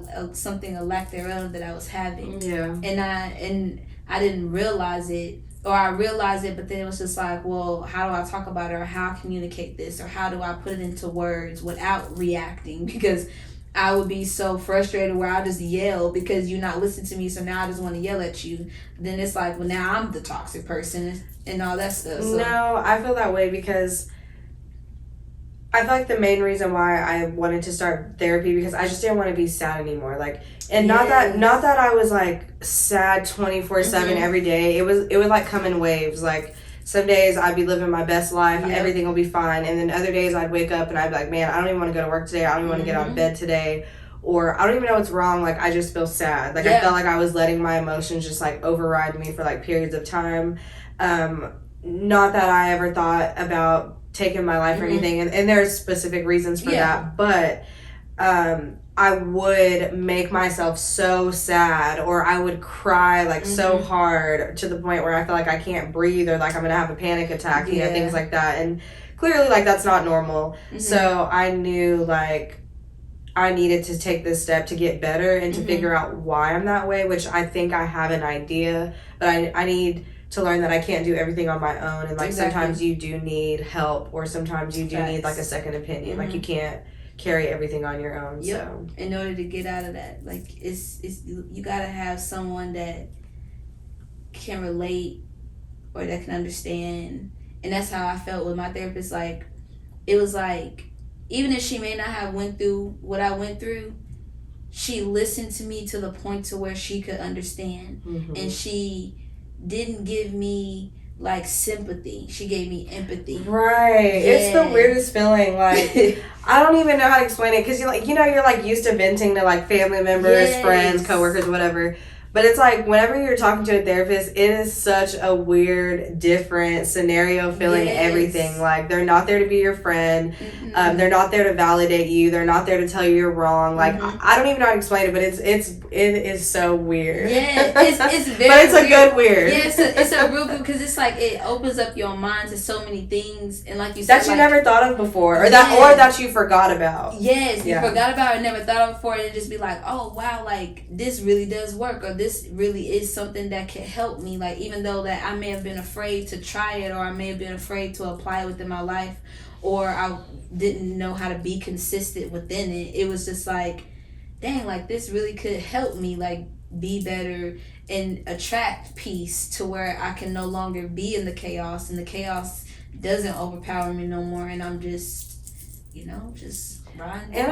lack thereof that I was having. Yeah. And I didn't realize it, or I realized it, but then it was just like, well, how do I talk about it, or how I communicate this, or how do I put it into words without reacting? Because I would be so frustrated where I just yell because you're not listening to me, so now I just want to yell at you. Then it's like, well, now I'm the toxic person and all that stuff. So. No, I feel that way because I feel like the main reason why I wanted to start therapy because I just didn't want to be sad anymore. Like, and not that I was like sad 24/7 every day. It would like come in waves. Like some days I'd be living my best life, everything will be fine, and then other days I'd wake up and I'd be like, man, I don't even want to go to work today. I don't even want to get out of bed today, or I don't even know what's wrong. Like I just feel sad. Like I felt like I was letting my emotions just like override me for like periods of time. Not that I ever thought about taking my life or anything, and there's specific reasons for that, but I would make myself so sad, or I would cry like so hard to the point where I feel like I can't breathe, or like I'm gonna have a panic attack, you know, things like that. And clearly like that's not normal. So I knew like I needed to take this step to get better and to figure out why I'm that way, which I think I have an idea, but I need to learn that I can't do everything on my own, and like sometimes you do need help, or sometimes you do need like a second opinion. Like you can't carry everything on your own. So in order to get out of that, like it's you gotta have someone that can relate or that can understand. And that's how I felt with my therapist. Like it was like, even if she may not have went through what I went through, she listened to me to the point to where she could understand. And she didn't give me like sympathy, she gave me empathy. It's the weirdest feeling. Like I don't even know how to explain it, because you're like, you know, you're like used to venting to like family members, friends, coworkers, whatever. But it's like whenever you're talking to a therapist, it is such a weird, different scenario, feeling everything. Like they're not there to be your friend. They're not there to validate you. They're not there to tell you you're wrong. Like I don't even know how to explain it, but it is so weird. Yeah, it's very. But it's a good weird. Yeah, it's a real good, because it's like it opens up your mind to so many things, and like you said, that you like, never thought of before, or that you forgot about. Yes, you forgot about it, never thought of before, and it just be like, oh wow, like this really does work, or this really is something that can help me. Like even though that I may have been afraid to try it, or I may have been afraid to apply it within my life, or I didn't know how to be consistent within it, it was just like, dang, like this really could help me like be better and attract peace to where I can no longer be in the chaos, and the chaos doesn't overpower me no more, and I'm just, you know, just riding. And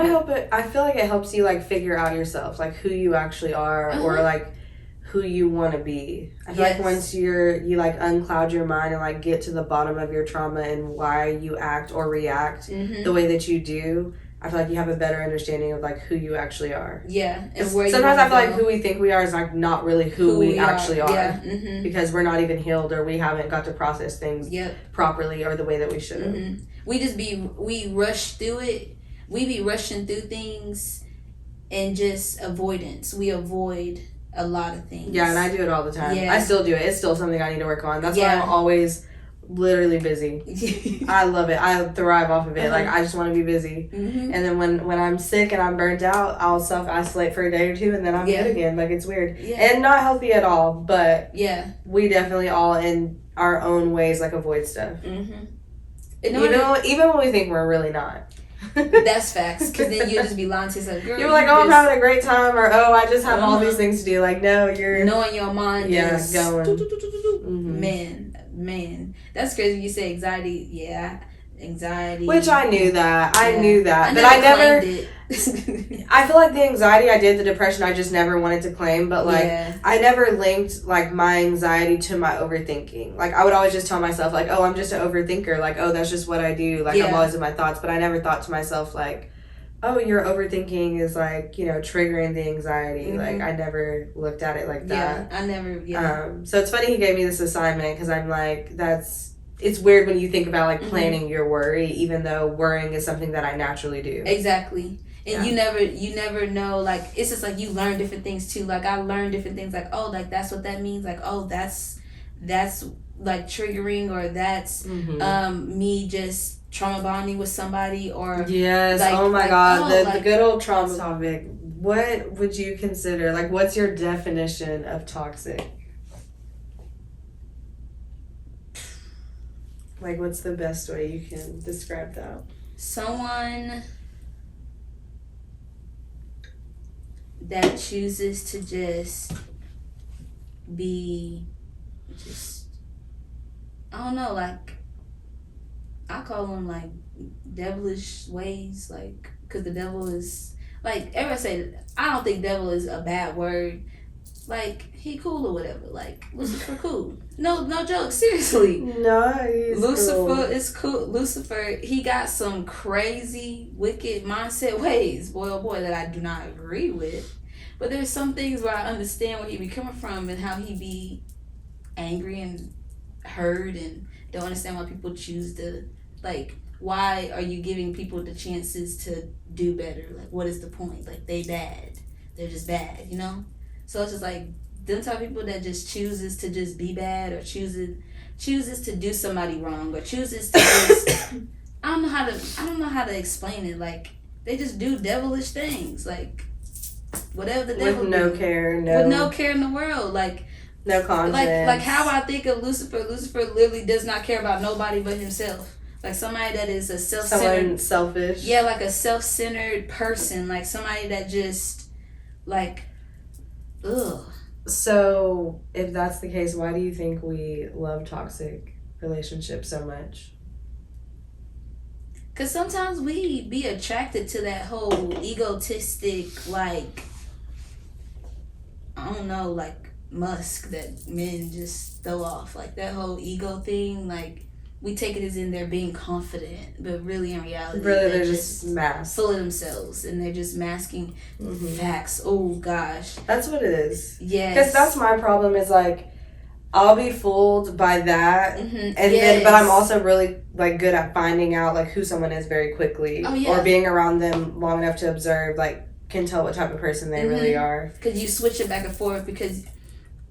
I feel like it helps you like figure out yourself, like who you actually are, or like who you want to be. I feel like once you like uncloud your mind and like get to the bottom of your trauma and why you act or react the way that you do, I feel like you have a better understanding of like who you actually are. Yeah, and where sometimes I feel like who we think we are is like not really who we actually are. Yeah. Because we're not even healed, or we haven't got to process things properly or the way that we should have. We rush through it. We be rushing through things and just avoidance. We avoid a lot of things. Yeah, and I do it all the time. I still do it. It's still something I need to work on. That's why I'm always literally busy. I love it. I thrive off of it. Like I just want to be busy. And then when I'm sick and I'm burnt out, I'll self-isolate for a day or two, and then I'm good again. Like it's weird and not healthy at all, but we definitely all in our own ways like avoid stuff. Even when we think we're really not. That's facts, because then you'll just be lying to yourself. Girl, you're like, oh, I'm having a great time, or oh, I just have all these things to do. Like, no, you're knowing your mind is going. Man, that's crazy. You say anxiety, anxiety. Which I knew that. I knew that, but I never. I feel like the anxiety I did, the depression I just never wanted to claim, but like I never linked like my anxiety to my overthinking. Like I would always just tell myself like, oh, I'm just an overthinker. Like, oh, that's just what I do. Like I'm always in my thoughts, but I never thought to myself like, oh, your overthinking is like, you know, triggering the anxiety. Like I never looked at it like that. I never. So it's funny he gave me this assignment, because I'm like, it's weird when you think about like planning your worry, even though worrying is something that I naturally do. Exactly. And you never know, like it's just like you learn different things too. Like I learned different things, like, oh, like that's what that means, like, oh, that's like triggering, or that's me just trauma bonding with somebody, or yes, like, oh my like, god, oh, the like, good old trauma topic. What would you consider, like, what's your definition of toxic? Like, what's the best way you can describe that? someone that chooses to just be just, I don't know, like, I call them like devilish ways, like, because the devil is, like, everybody say, I don't think devil is a bad word. Like, he cool or whatever. Like, Lucifer cool. No joke. Seriously. No, he's Lucifer cool. is cool. Lucifer, he got some crazy, wicked mindset ways, boy oh boy, that I do not agree with. But there's some things where I understand where he be coming from and how he be angry and hurt and don't understand why people choose to, like, why are you giving people the chances to do better? Like, what is the point? Like, they bad. They're just bad, you know? So it's just like them type of people that just chooses to just be bad, or chooses to do somebody wrong, or chooses to just I don't know how to explain it. Like, they just do devilish things. Like, whatever the devil With no do, care, with no care in the world. Like, no conscience. like how I think of Lucifer. Lucifer literally does not care about nobody but himself. Like, somebody that is a self-centered, someone selfish. yeah, like a self-centered person. Like, somebody that just, like, ugh. So, if that's the case, why do you think we love toxic relationships so much? Because sometimes we be attracted to that whole egotistic, like, I don't know, like, musk that men just throw off. Like, that whole ego thing, like, we take it as in they're being confident, but really in reality, Really, they're just masked. full of themselves, and they're just masking facts. Oh, gosh. That's what it is. Yes. Because that's my problem, is like, I'll be fooled by that, and then but I'm also really like good at finding out like who someone is very quickly, or being around them long enough to observe, like, can tell what type of person they really are. Because you switch it back and forth, because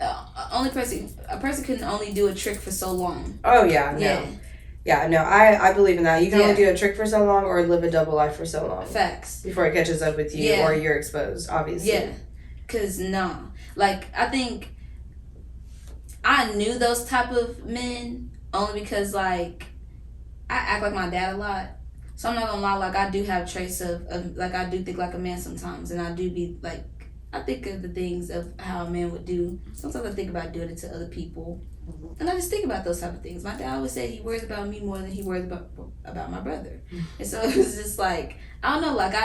a person can only do a trick for so long. Oh yeah, no, I believe in that. You can only do a trick for so long, or live a double life for so long. Facts. Before it catches up with you, or you're exposed, obviously. Yeah, because no, like, I think I knew those type of men only because, like, I act like my dad a lot. So I'm not gonna lie, like, I do have traits of like, I do think like a man sometimes, and I do be like, I think of the things of how a man would do. Sometimes I think about doing it to other people, and I just think about those type of things. My dad always said he worries about me more than he worries about my brother, and so it was just like, I don't know, like,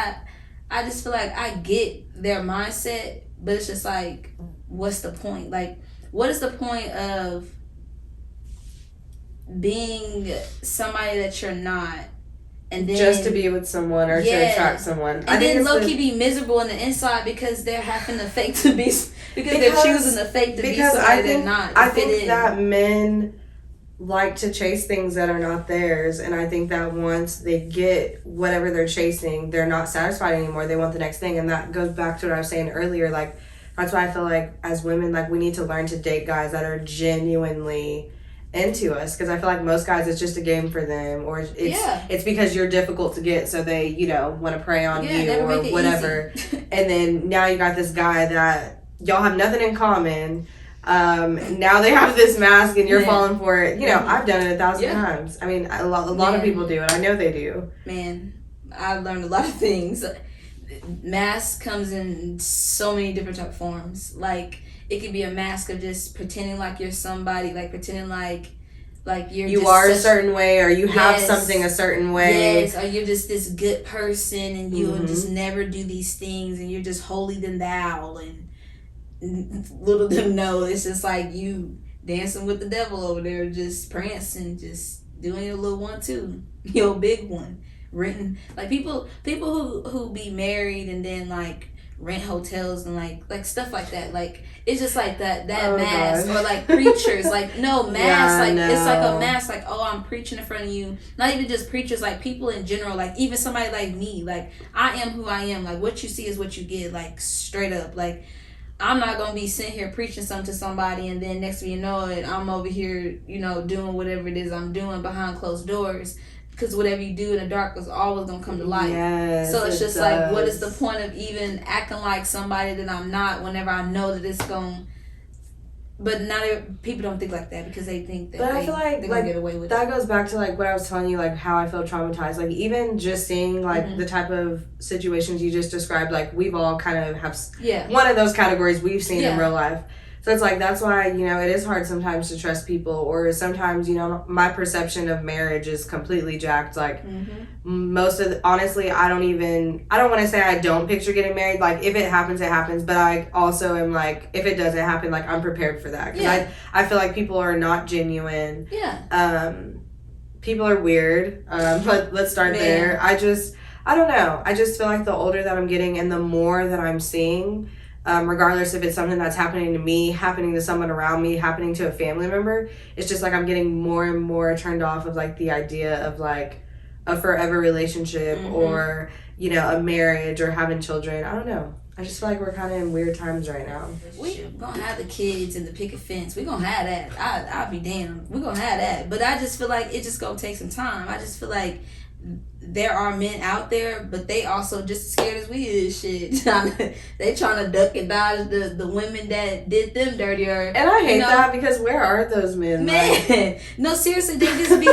I just feel like I get their mindset, but it's just like, what's the point? Like, what is the point of being somebody that you're not, and then just to be with someone, or to attract someone, and then low key be miserable on the inside because they're having to fake to be, because they're choosing to fake to be somebody they're not. I think that men like to chase things that are not theirs, and I think that once they get whatever they're chasing, they're not satisfied anymore. They want the next thing, and that goes back to what I was saying earlier. Like, that's why I feel like as women, like, we need to learn to date guys that are genuinely into us, because I feel like most guys, it's just a game for them, or it's because you're difficult to get, so they, you know, want to prey on you or whatever. And then now you got this guy that y'all have nothing in common. Now they have this mask and you're falling for it. You know, I've done it 1,000 times. I mean, a lot of people do, and I know they do. Man, I've learned a lot of things. Mask comes in so many different type of forms. Like, it could be a mask of just pretending like you're somebody, like pretending like you are a certain way, or you have something a certain way. Yes, or you're just this good person, and you'll just never do these things, and you're just holier than thou, and little them know it's just like you dancing with the devil over there, just prancing, just doing your little 1-2, your big one. Renting, like, people who be married and then, like, rent hotels and like stuff like that. Like, it's just like that mask. God. Or like preachers, like, no mask, it's like a mask, like, oh, I'm preaching in front of you. Not even just preachers, like people in general, like even somebody like me, like, I am who I am. Like, what you see is what you get, like, straight up. Like, I'm not gonna be sitting here preaching something to somebody, and then next thing you know it, I'm over here, you know, doing whatever it is I'm doing behind closed doors. because whatever you do in the dark is always gonna come to light. Yes, So it's it just like, what is does. the point of even acting like somebody that I'm not whenever I know that it's going? But people don't think like that because they think that But I feel like they're gonna get away with that it. goes back to like what I was telling you, like how I feel traumatized. Like even just seeing like the type of situations you just described, like we've all kind of have one of those categories we've seen in real life. So it's like, that's why, you know, it is hard sometimes to trust people, or sometimes, you know, my perception of marriage is completely jacked. Like most of honestly, I don't want to say I don't picture getting married. Like if it happens, it happens. But I also am like, if it doesn't happen, like I'm prepared for that. Because I feel like people are not genuine. People are weird. But let's start there. I don't know. I just feel like the older that I'm getting and the more that I'm seeing, regardless if it's something that's happening to me, happening to someone around me, happening to a family member, it's just like I'm getting more and more turned off of like the idea of like a forever relationship or, you know, a marriage or having children. I don't know. I just feel like we're kind of in weird times right now. We're gonna have the kids and the picket fence. We're gonna have that. I'll be damned. We're gonna have that. But I just feel like it just gonna take some time. I just feel like there are men out there, but they also just as scared as we is. Shit, they trying to duck and dodge the women that did them dirtier. And I hate that, because where are those men? Man, no, seriously, they just be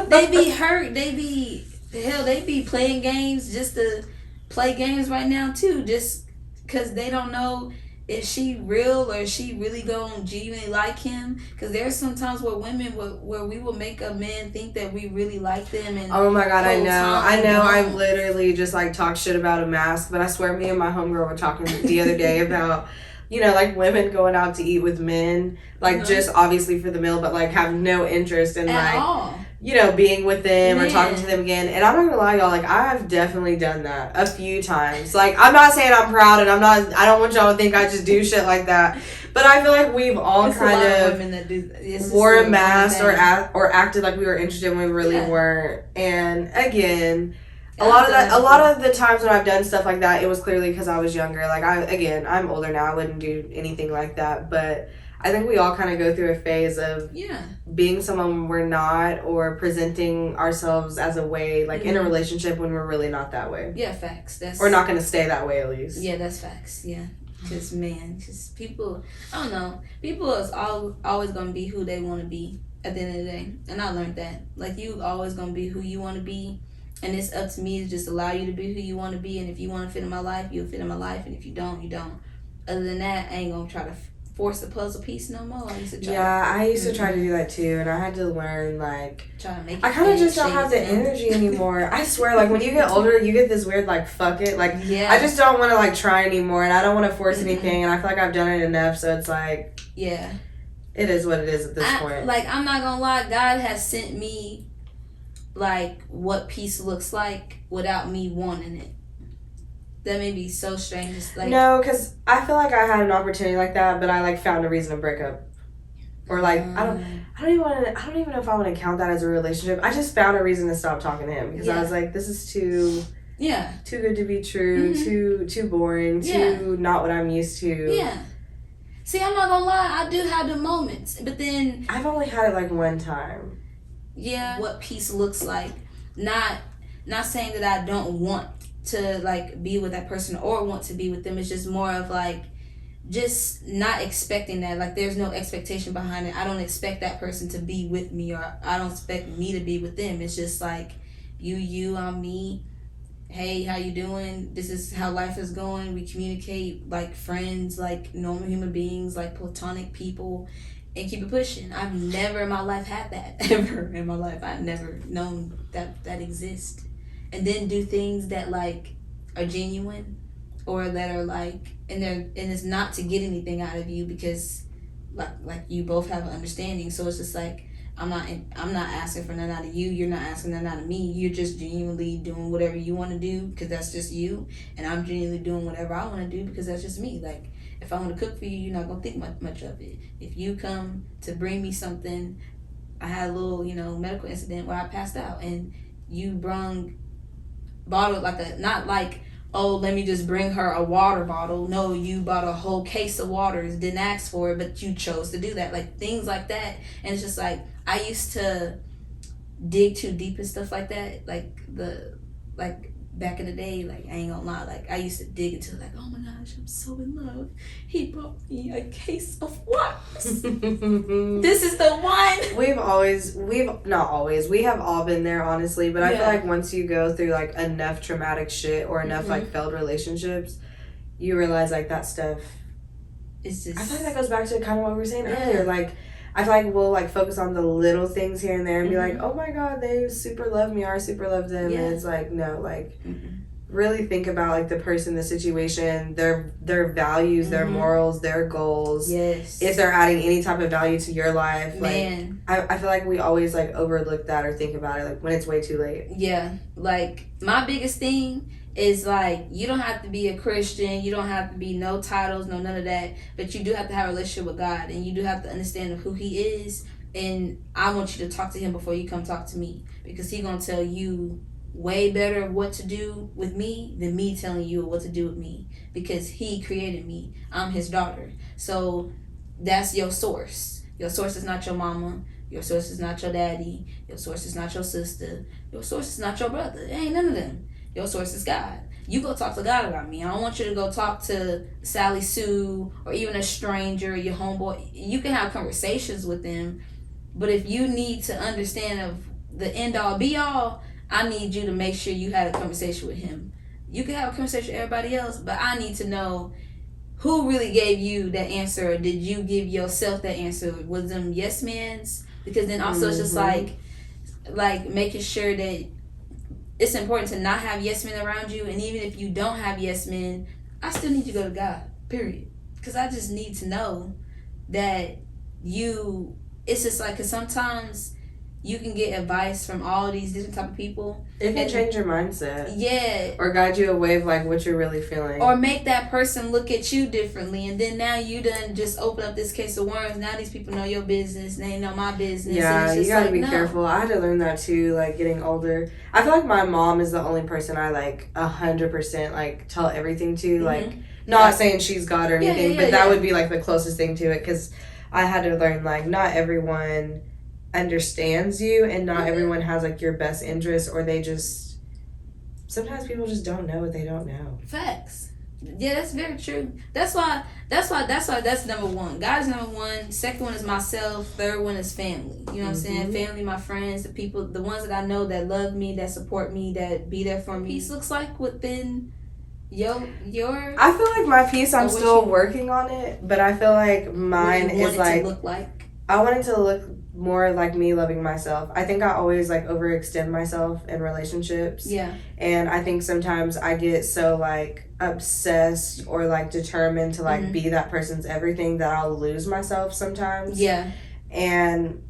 they be hurt. They be playing games just to play games right now too, just because they don't know if she real or is she really gonna genuinely like him. Because there's sometimes where where we will make a man think that we really like them. And oh my god, I know I literally just like talk shit about a mask, but I swear me and my homegirl were talking the other day about, you know, like women going out to eat with men, like just obviously for the meal, but like have no interest in at like all. You know, being with them or talking to them again. And I'm not gonna lie, y'all, like I've definitely done that a few times. Like I'm not saying I'm proud, and I don't want y'all to think I just do shit like that. But I feel like we've all kind of wore a mask or acted like we were interested when we really weren't. And again, a lot of the times when I've done stuff like that, it was clearly because I was younger. Like I'm older now. I wouldn't do anything like that. But I think we all kind of go through a phase of being someone we're not, or presenting ourselves as a way, like in a relationship when we're really not that way. Yeah, facts. We're not going to stay that way, at least. Yeah, that's facts. Yeah. Because people, I don't know, people is always going to be who they want to be at the end of the day. And I learned that. Like, you always going to be who you want to be. And it's up to me to just allow you to be who you want to be. And if you want to fit in my life, you'll fit in my life. And if you don't, you don't. Other than that, I ain't going to try to force a puzzle piece no more. I used to try to do that too, and I had to learn, like, try to make it I kind of just don't have the energy anymore. I swear, like, when you get older, you get this weird, like, fuck it, like, I just don't want to, like, try anymore, and I don't want to force anything, and I feel like I've done it enough, so it's like, it is what it is at this point. Like, I'm not gonna lie, God has sent me, like, what peace looks like without me wanting it. That may be so strange. It's like, no, because I feel like I had an opportunity like that, but I like found a reason to break up, or like I don't even know if I want to count that as a relationship. I just found a reason to stop talking to him because I was like, this is too good to be true, too boring, too not what I'm used to. Yeah. See, I'm not gonna lie, I do have the moments, but then I've only had it like one time. Yeah. What peace looks like, not saying that I don't want to like be with that person or want to be with them. It's just more of like just not expecting that. Like there's no expectation behind it. I don't expect that person to be with me, or I don't expect me to be with them. It's just like you, I'm me. Hey, how you doing? This is how life is going. We communicate like friends, like normal human beings, like platonic people, and keep it pushing. I've never in my life had that. Ever in my life. I've never known that exists. And then do things that like are genuine, or that are like, and it's not to get anything out of you, because like you both have an understanding. So it's just like I'm not asking for nothing out of you. You're not asking nothing out of me. You're just genuinely doing whatever you want to do because that's just you, and I'm genuinely doing whatever I want to do because that's just me. Like if I want to cook for you, you're not gonna think much of it. If you come to bring me something, I had a little medical incident where I passed out, and you brung bottle not like, oh, let me just bring her a water bottle. No, you bought a whole case of waters, didn't ask for it, but you chose to do that. Like things like that. And it's just like I used to dig too deep and stuff like that. Like back in the day, like I ain't gonna lie, like I used to dig into like, oh my gosh, I'm so in love. He brought me a case of wax. This is the one. We have all been there, honestly, but I feel like once you go through like enough traumatic shit or enough like failed relationships, you realize like that stuff. It's just. I feel like that goes back to kind of what we were saying earlier. Like, I feel like we'll like focus on the little things here and there and be like, oh my god, they super love me, or I super love them, and it's like, no, like really think about like the person, the situation, their values, their morals, their goals. Yes. If they're adding any type of value to your life, Man. like I feel like we always like overlook that or think about it like when it's way too late. Yeah, like my biggest thing is like you don't have to be a Christian, you don't have to be no titles, no none of that, but you do have to have a relationship with God, and you do have to understand who He is. And I want you to talk to Him before you come talk to me, because He gonna tell you way better what to do with me than me telling you what to do with me, because He created me. I'm His daughter. So that's your source. Your source is not your mama. Your source is not your daddy. Your source is not your sister. Your source is not your brother. It ain't none of them. Your source is God. You go talk to God about me. I don't want you to go talk to Sally Sue or even a stranger, your homeboy. You can have conversations with them, but if you need to understand of the end all be all, I need you to make sure you had a conversation with Him. You can have a conversation with everybody else, but I need to know who really gave you that answer, or did you give yourself that answer? Was them yes men's? Because then also it's just like making sure that it's important to not have yes men around you. And even if you don't have yes men, I still need you to go to God, period. Because I just need to know that it's just like, because sometimes you can get advice from all these different type of people. It can change your mindset. Yeah. Or guide you away of like what you're really feeling. Or make that person look at you differently. And then now you done just open up this case of worms. Now these people know your business. They know my business. Yeah, you gotta like, be careful. I had to learn that too, like getting older. I feel like my mom is the only person I like 100% like tell everything to. Like, not saying she's God or anything, but that would be like the closest thing to it. Because I had to learn like not everyone understands you, and not everyone has like your best interest, or they just sometimes people just don't know what they don't know. Facts. Yeah, that's very true. That's why that's number one. God is number one. Second one is myself. Third one is family. You know what I'm saying? Family, my friends, the people, the ones that I know that love me, that support me, that be there for me. Peace looks like within your I feel like my peace, I'm still working on it, but I feel like mine is like, to look like, I want it to look more like me loving myself. I think I always like overextend myself in relationships. Yeah. And I think sometimes I get so like obsessed or like determined to like be that person's everything that I'll lose myself sometimes. Yeah. And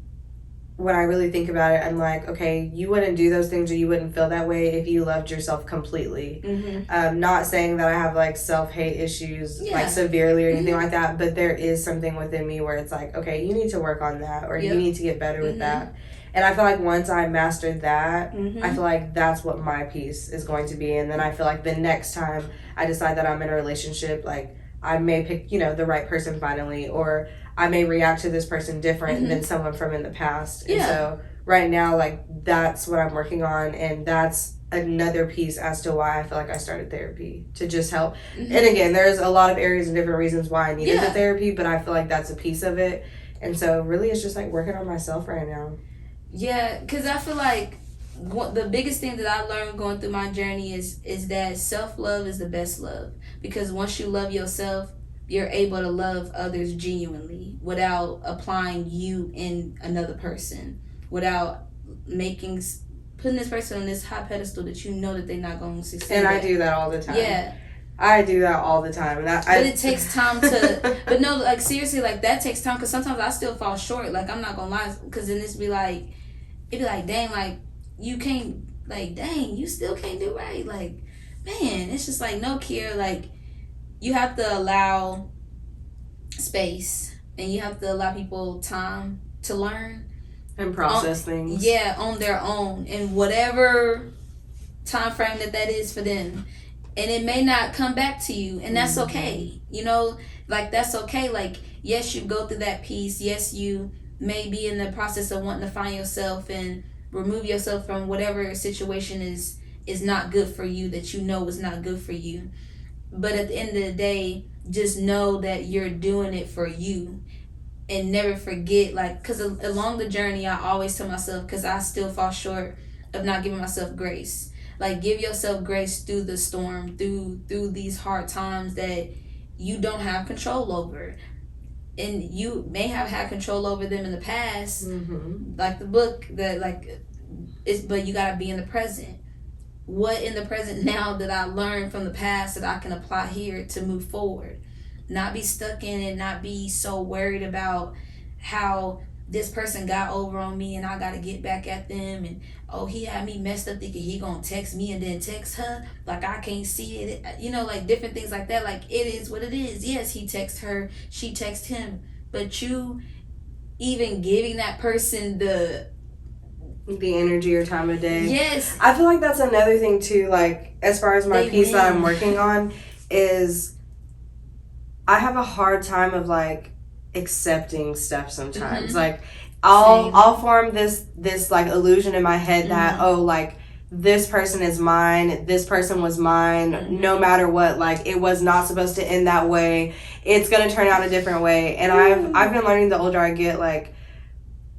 when I really think about it, I'm like, okay, you wouldn't do those things, or you wouldn't feel that way if you loved yourself completely. Not saying that I have like self-hate issues like severely or anything like that, but there is something within me where it's like, okay, you need to work on that, or you need to get better with that. And I feel like once I mastered that, I feel like that's what my peace is going to be. And then I feel like the next time I decide that I'm in a relationship, like I may pick, you know, the right person finally, or I may react to this person different than someone from in the past. And so right now, like, that's what I'm working on, and that's another piece as to why I feel like I started therapy, to just help. And again, there's a lot of areas and different reasons why I needed the therapy, but I feel like that's a piece of it. And so really it's just like working on myself right now. Yeah, because I feel like the biggest thing that I learned going through my journey is that self-love is the best love. Because once you love yourself, you're able to love others genuinely without applying you in another person, without putting this person on this high pedestal that you know that they're not going to succeed. And I do that all the time. Yeah. I do that all the time. But it takes time to, but no, like seriously, like that takes time, because sometimes I still fall short. Like, I'm not going to lie, because then it'd be like, dang, like, you can't, like, dang, you still can't do right. Like, man, it's just like, no, Kier, like, you have to allow space, and you have to allow people time to learn and process things. Yeah, on their own, in whatever time frame that is for them. And it may not come back to you, and that's okay. You know, like, that's okay. Like, yes, you go through that piece. Yes, you may be in the process of wanting to find yourself, and remove yourself from whatever situation is not good for you, that you know is not good for you. But at the end of the day, just know that you're doing it for you. And never forget, like, because along the journey, I always tell myself, because I still fall short of not giving myself grace. Like, give yourself grace through the storm, through these hard times that you don't have control over. And you may have had control over them in the past, like the book that, like, but you got to be in the present. What in the present now that I learned from the past that I can apply here to move forward? Not be stuck in it, not be so worried about how this person got over on me and I got to get back at them, and oh, he had me messed up thinking he gonna text me and then text her, like I can't see it, like different things like that. Like, it is what it is. Yes, he texts her, she texts him, but you even giving that person the energy or time of day. Yes. I feel like that's another thing too, like as far as my piece that I'm working on is I have a hard time of like accepting stuff sometimes. Like I'll form this like illusion in my head that oh, like this person is mine, this person was mine, no matter what, like it was not supposed to end that way. It's gonna turn out a different way. And I've been learning the older I get, like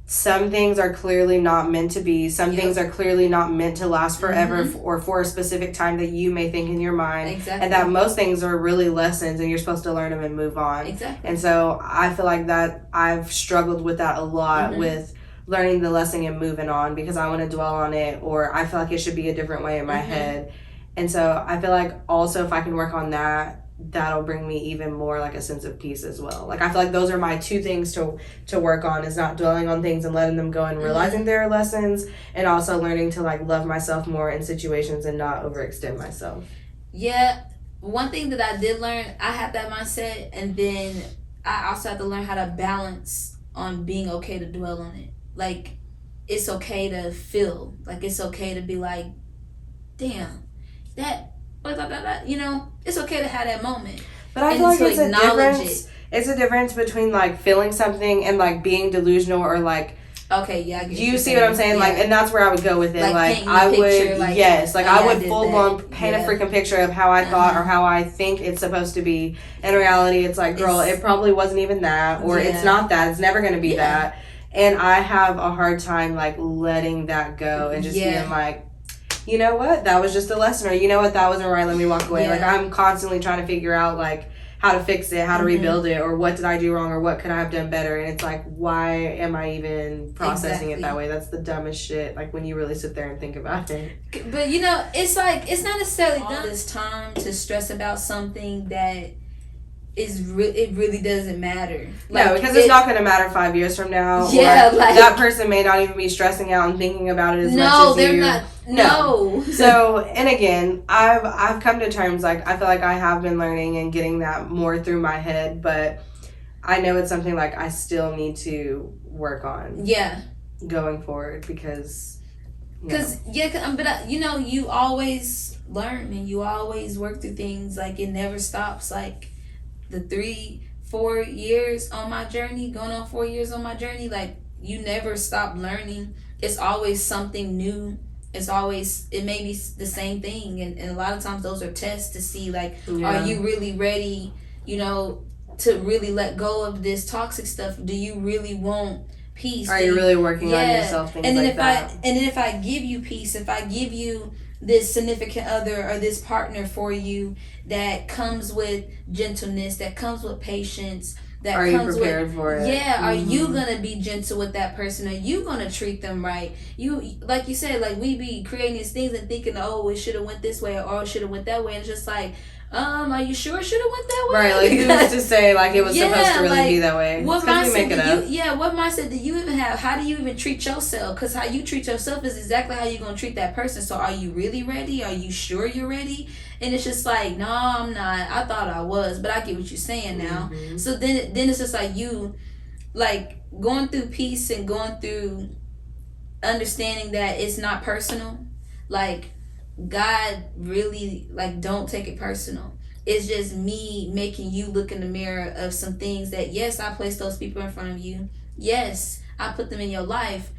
some things are clearly not meant to be. Some things are clearly not meant to last forever or for a specific time that you may think in your mind. Exactly. And that most things are really lessons and you're supposed to learn them and move on. Exactly. And so I feel like that I've struggled with that a lot with learning the lesson and moving on, because I want to dwell on it, or I feel like it should be a different way in my head. And so I feel like also if I can work on that, that'll bring me even more like a sense of peace as well. Like I feel like those are my two things to work on, is not dwelling on things and letting them go and realizing there are lessons, and also learning to like love myself more in situations and not overextend myself. Yeah, one thing that I did learn, I had that mindset, and then I also had to learn how to balance on being okay to dwell on it. Like, it's okay to feel, like it's okay to be like, damn, that, it's okay to have that moment. But I feel like it's a difference. It's a difference between like feeling something and like being delusional, or like, okay, yeah, I get do you see what I'm saying? Yeah. Like, and that's where I would go with it. Like I would, yes, like I would full blown paint a freaking picture of how I thought or how I think it's supposed to be. In reality, it's like, girl, it probably wasn't even that, or it's not that. It's never going to be that. And I have a hard time like letting that go and just being like, you know what, that was just a lesson, or you know what, that wasn't right, let me walk away. Like I'm constantly trying to figure out like how to fix it, how to rebuild it, or what did I do wrong, or what could I have done better. And it's like, why am I even processing it that way? That's the dumbest shit, like when you really sit there and think about it. But it's like, it's not necessarily all this time to stress about something that it really doesn't matter. Like, no, because it's not going to matter 5 years from now. Yeah, or like that person may not even be stressing out and thinking about it as much as you. No, they're not. No. So, and again, I've come to terms, like I feel like I have been learning and getting that more through my head, but I know it's something like I still need to work on. Yeah. Going forward, because. But you always learn and you always work through things. Like it never stops. Like the 3-4 years on my journey, going on 4 years on my journey, like you never stop learning. It's always something new. It's always, it may be the same thing, and a lot of times those are tests to see like, are you really ready, to really let go of this toxic stuff? Do you really want peace? Are you really working on yourself? Things and then like and then if I give you peace, if I give you this significant other or this partner for you that comes with gentleness, that comes with patience, that are comes you prepared for it? Yeah, are you gonna be gentle with that person? Are you gonna treat them right? You, like you said, like we be creating these things and thinking, oh, it should have went this way, or it should have went that way, and it's just like, are you sure it should have went that way? Right, like who's to say like it was supposed to really be that way? What mindset do you even have? How do you even treat yourself? Because how you treat yourself is exactly how you're gonna treat that person. So are you really ready? Are you sure you're ready? And it's just like, no, I'm not. I thought I was, but I get what you're saying now. So then it's just like you, like going through peace and going through understanding that it's not personal. Like God really, like, don't take it personal. It's just me making you look in the mirror of some things that, yes, I placed those people in front of you. Yes, I put them in your life.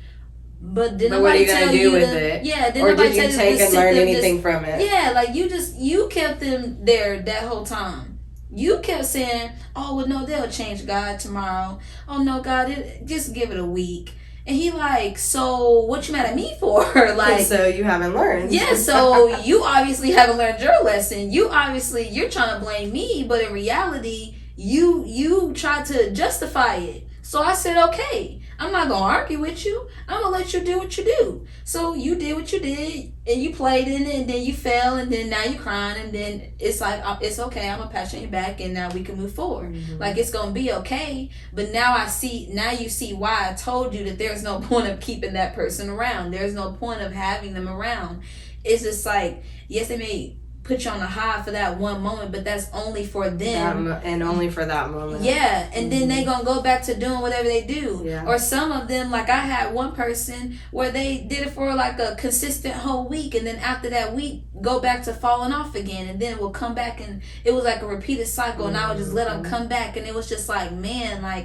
But then But what are you tell gonna do you with to, it? yeah, then Or nobody did you tell you take to and sit learn there anything from it? yeah, like you kept them there that whole time. You kept saying, "Oh well, no, they'll change, God, tomorrow. Oh no, God, just give it a week." And he like, so what you mad at me for? Like, so you haven't learned. yeah, so you obviously haven't learned your lesson. You're trying to blame me, but in reality, you tried to justify it. So I said, okay, I'm not gonna argue with you. I'm gonna let you do what you do. So you did what you did, and you played in it, and then you fell, and then now you're crying, and then it's like it's okay. I'm gonna pat you on your back, and now we can move forward. Mm-hmm. Like it's gonna be okay. But now you see why I told you that there's no point of keeping that person around. There's no point of having them around. It's just like, yes, they may put you on a high for that one moment, but that's only for them and only for that moment. Yeah, and then they gonna go back to doing whatever they do. Yeah. Or some of them, like I had one person where they did it for like a consistent whole week, and then after that week go back to falling off again, and then it will come back, and it was like a repeated cycle. And I would just let them come back, and it was just like, man, like,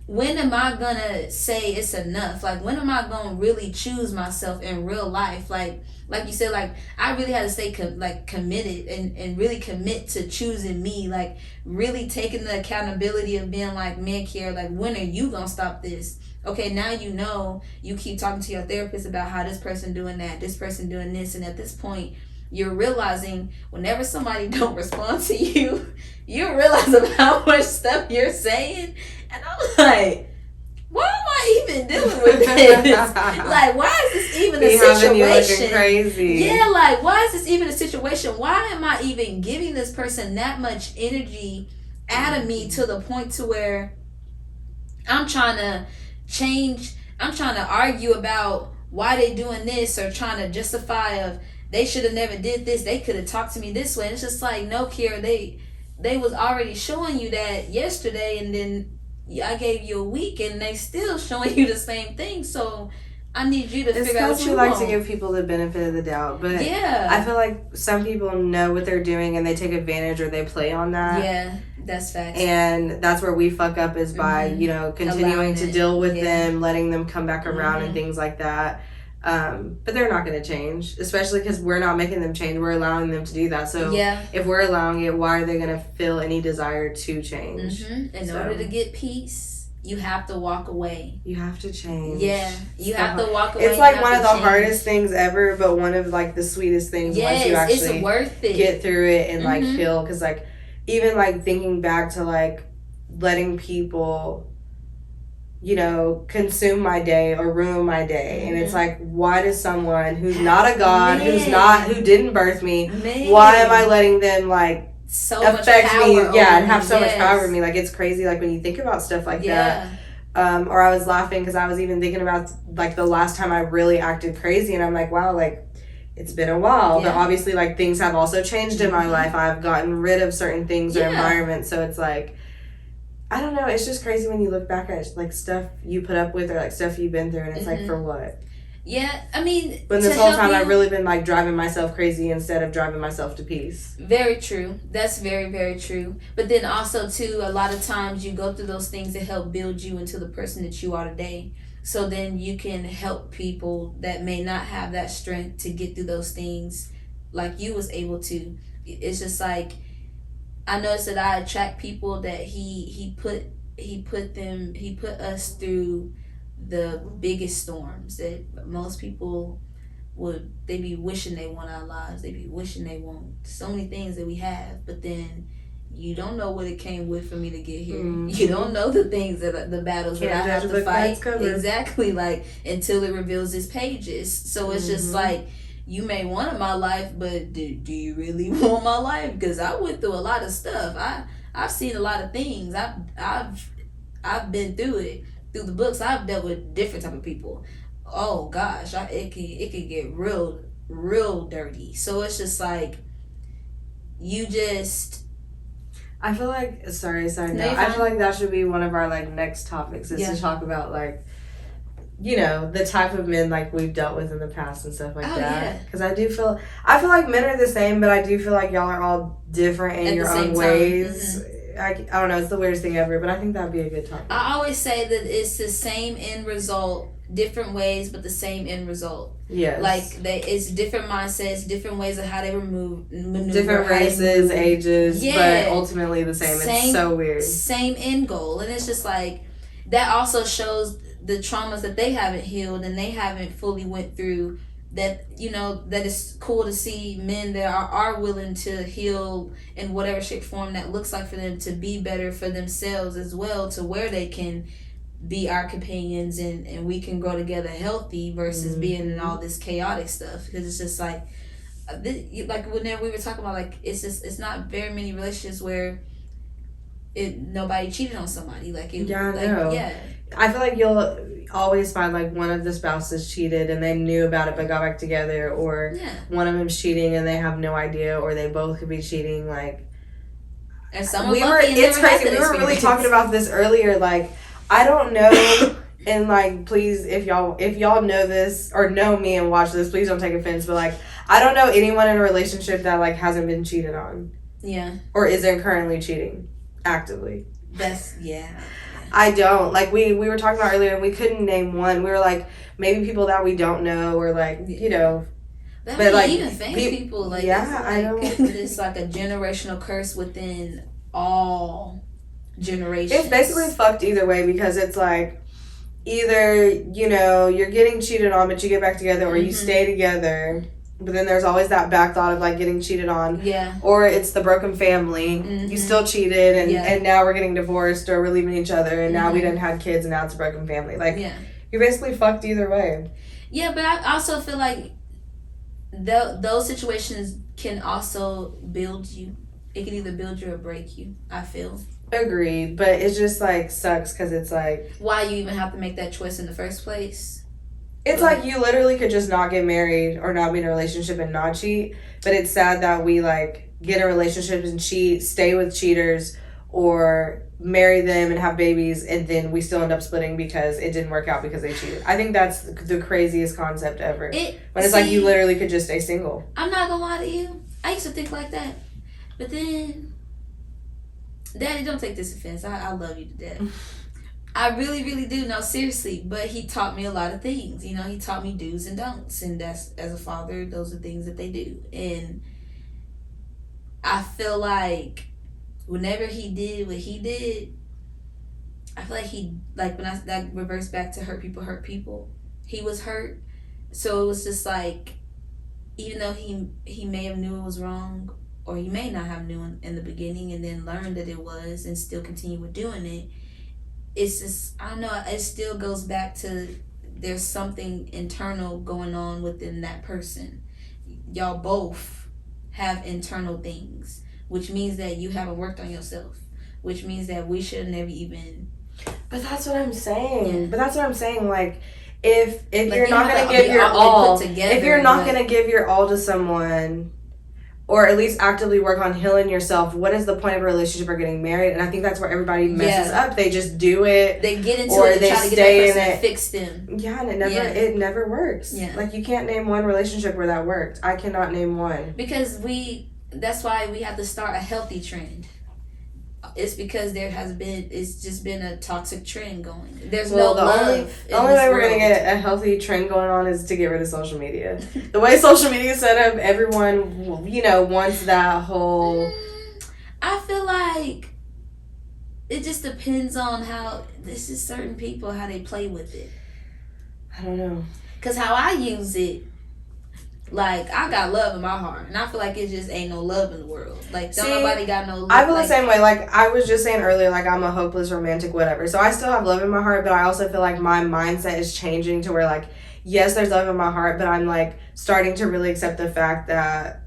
when am I gonna say it's enough? Like, when am I gonna really choose myself in real life? Like you said, like, I really had to stay committed and really commit to choosing me. Like, really taking the accountability of being like, man, Kiara, like, when are you gonna stop this? Okay, now you keep talking to your therapist about how this person doing that, this person doing this, and at this point, you're realizing whenever somebody don't respond to you, you realize of how much stuff you're saying. And I'm like, why am I even dealing with this? Like, why is this even a situation? You looking crazy. Yeah, like, why is this even a situation? Why am I even giving this person that much energy out of me to the point to where I'm trying to change, I'm trying to argue about why they doing this, or trying to justify of they should have never did this, they could have talked to me this way. And it's just like, no, Kiara, they was already showing you that yesterday, and then I gave you a week, and they still showing you the same thing. So I need you to figure out what you want. want. To give people the benefit of the doubt, but yeah, I feel like some people know what they're doing and they take advantage or they play on that. Yeah, that's facts. And that's where we fuck up, is by continuing to deal with them, letting them come back around and things like that. But they're not going to change, especially because we're not making them change. We're allowing them to do that. So if we're allowing it, why are they going to feel any desire to change? In order to get peace, you have to walk away. You have to change. Yeah, you have to walk away. It's like one of the hardest things ever, but one of like the sweetest things once you actually it's worth it. Get through it and like heal. Because like even like thinking back to like letting people, consume my day or ruin my day. And it's like, why does someone who's not a God, who didn't birth me, why am I letting them like affect me? Yeah, and have so much power over me. Like, it's crazy, like when you think about stuff like that. Or I was laughing because I was even thinking about like the last time I really acted crazy, and I'm like, wow, like it's been a while, but obviously like things have also changed in my life. I've gotten rid of certain things or environments, so it's like, I don't know, it's just crazy when you look back at like stuff you put up with or like stuff you've been through, and it's like, for what? Yeah, I mean, when this whole time I've really been like driving myself crazy instead of driving myself to peace. Very true. That's very, very true. But then also too, a lot of times you go through those things that help build you into the person that you are today. So then you can help people that may not have that strength to get through those things like you was able to. It's just like, I noticed that I attract people that he put us through the biggest storms that most people they be wishing they want our lives. They be wishing they want so many things that we have, but then you don't know what it came with for me to get here. You don't know the things the battles that I have to fight. Exactly, like, until it reveals its pages. So it's just like, you may want my life, but do you really want my life? Because I went through a lot of stuff. I've seen a lot of things. I've been through it. Through the books, I've dealt with different type of people. Oh gosh, it can get real dirty. So it's just like, I feel like I feel like that should be one of our like next topics, is to talk about like, the type of men like we've dealt with in the past and stuff like that. Because I feel like men are the same, but I do feel like y'all are all different in your own ways. I don't know, it's the weirdest thing ever, but I think that'd be a good topic. I always say that it's the same end result, different ways, but the same end result. Yes. Like it's different mindsets, different ways of how they maneuver, different races, ages, Yeah. but ultimately the same. It's so weird. Same end goal, and it's just like that also shows the traumas that they haven't healed and they haven't fully went through. That that it's cool to see men that are willing to heal in whatever shape form that looks like for them to be better for themselves as well, to where they can be our companions and we can grow together healthy versus being in all this chaotic stuff. Because it's just like whenever we were talking about, like, it's not very many relationships where nobody cheated on somebody. Like it, yeah, I like, know. Yeah. I feel like you'll always find like one of the spouses cheated and they knew about it but got back together, or one of them's cheating and they have no idea, or they both could be cheating. Like, and it's crazy. We were really talking about this earlier. Like, I don't know, and like, please, if y'all know this or know me and watch this, please don't take offense. But like, I don't know anyone in a relationship that like hasn't been cheated on. Yeah. Or isn't currently cheating actively. Yeah. I don't. Like, we were talking about earlier and we couldn't name one. We were like, maybe people that we don't know, or like, but like even famous people, like, yeah, I don't. It's like a generational curse within all generations. It's basically fucked either way, because it's like either you're getting cheated on but you get back together, or you stay together. But then there's always that back thought of like getting cheated on. Yeah. Or it's the broken family. You still cheated and now we're getting divorced, or we're leaving each other and now we didn't have kids and now it's a broken family. Like, you're basically fucked either way. Yeah, but I also feel like those situations can also build you. It can either build you or break you, I feel. Agreed. But it just like sucks because it's like, why you even have to make that choice in the first place? It's like you literally could just not get married or not be in a relationship and not cheat. But it's sad that we like get in relationships and cheat, stay with cheaters, or marry them and have babies, and then we still end up splitting because it didn't work out because they cheated. I think that's the craziest concept ever. When it's like you literally could just stay single. I'm not gonna lie to you. I used to think like that. But then, Daddy, don't take this offense. I love you to death. I really, really do. No, seriously. But he taught me a lot of things. He taught me do's and don'ts. And that's, as a father, those are things that they do. And I feel like whenever he did what he did, I feel like when that reversed back to hurt people, he was hurt. So it was just like, even though he may have knew it was wrong, or he may not have known in the beginning and then learned that it was and still continue with doing it, it's just, I don't know, it still goes back to there's something internal going on within that person. Y'all both have internal things, which means that you haven't worked on yourself, which means that we should never even. But that's what I'm saying. Yeah. But that's what I'm saying. Like, if you're not going to give your all to someone, or at least actively work on healing yourself, what is the point of a relationship or getting married? And I think that's where everybody messes up. They just do it. They get into it and try to get that person to fix them. Yeah, and it never works. Yeah. Like, you can't name one relationship where that worked. I cannot name one. Because that's why we have to start a healthy trend. It's because it's just been a toxic trend going. There's no love. The only way we're going to get a healthy trend going on is to get rid of social media. The way social media is set up, everyone, wants that whole. I feel like it just depends on how, this is certain people, how they play with it. I don't know. Because how I use it, like, I got love in my heart, and I feel like it just ain't no love in the world. Like, nobody got no love. I feel the same way. Like, I was just saying earlier, like, I'm a hopeless romantic, whatever. So I still have love in my heart, but I also feel like my mindset is changing to where, like, yes, there's love in my heart, but I'm, like, starting to really accept the fact that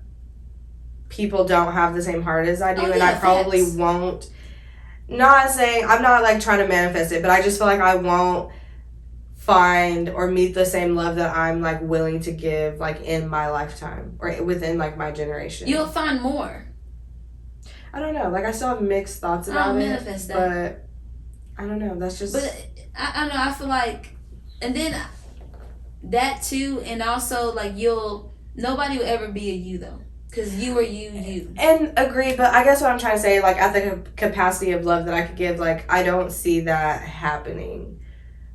people don't have the same heart as I do, and I probably won't. Not saying, I'm not, like, trying to manifest it, but I just feel like I won't find or meet the same love that I'm like willing to give like in my lifetime or within like my generation. You'll find more. I don't know. Like, I still have mixed thoughts about it, manifest that. But I don't know. That's just. But I don't know. I feel like, and then that too, and also like nobody will ever be a you though. Because you are you. And agree, but I guess what I'm trying to say, like, at the capacity of love that I could give, like, I don't see that happening.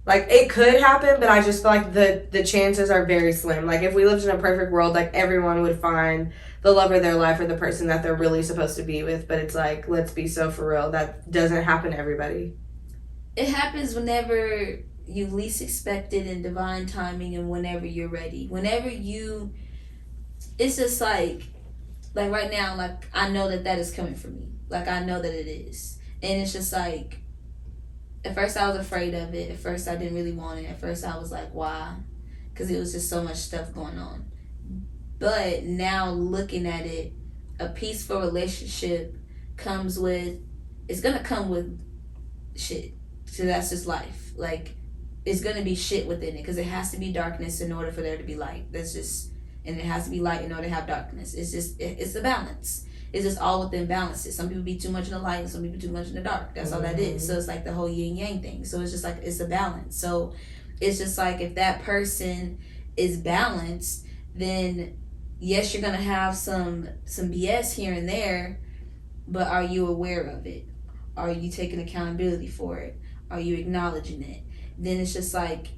Like, it could happen, but I just feel like the chances are very slim. Like, if we lived in a perfect world, like, everyone would find the love of their life or the person that they're really supposed to be with. But it's like, let's be so for real. That doesn't happen to everybody. It happens whenever you least expect it in divine timing and whenever you're ready. It's just like right now, like, I know that is coming for me. Like, I know that it is. And it's just like, at first I was afraid of it. At first I didn't really want it. At first I was like, why? Because it was just so much stuff going on. But now looking at it, a peaceful relationship it's going to come with shit. So that's just life. Like, it's going to be shit within it because it has to be darkness in order for there to be light. And it has to be light in order to have darkness. It's a balance. It's just all within balances. Some people be too much in the light and some people too much in the dark. That's all that is. So it's like the whole yin yang thing. So it's just like, it's a balance. So it's just like, if that person is balanced, then yes, you're gonna have some BS here and there, but are you aware of it? Are you taking accountability for it? Are you acknowledging it? Then it's just like,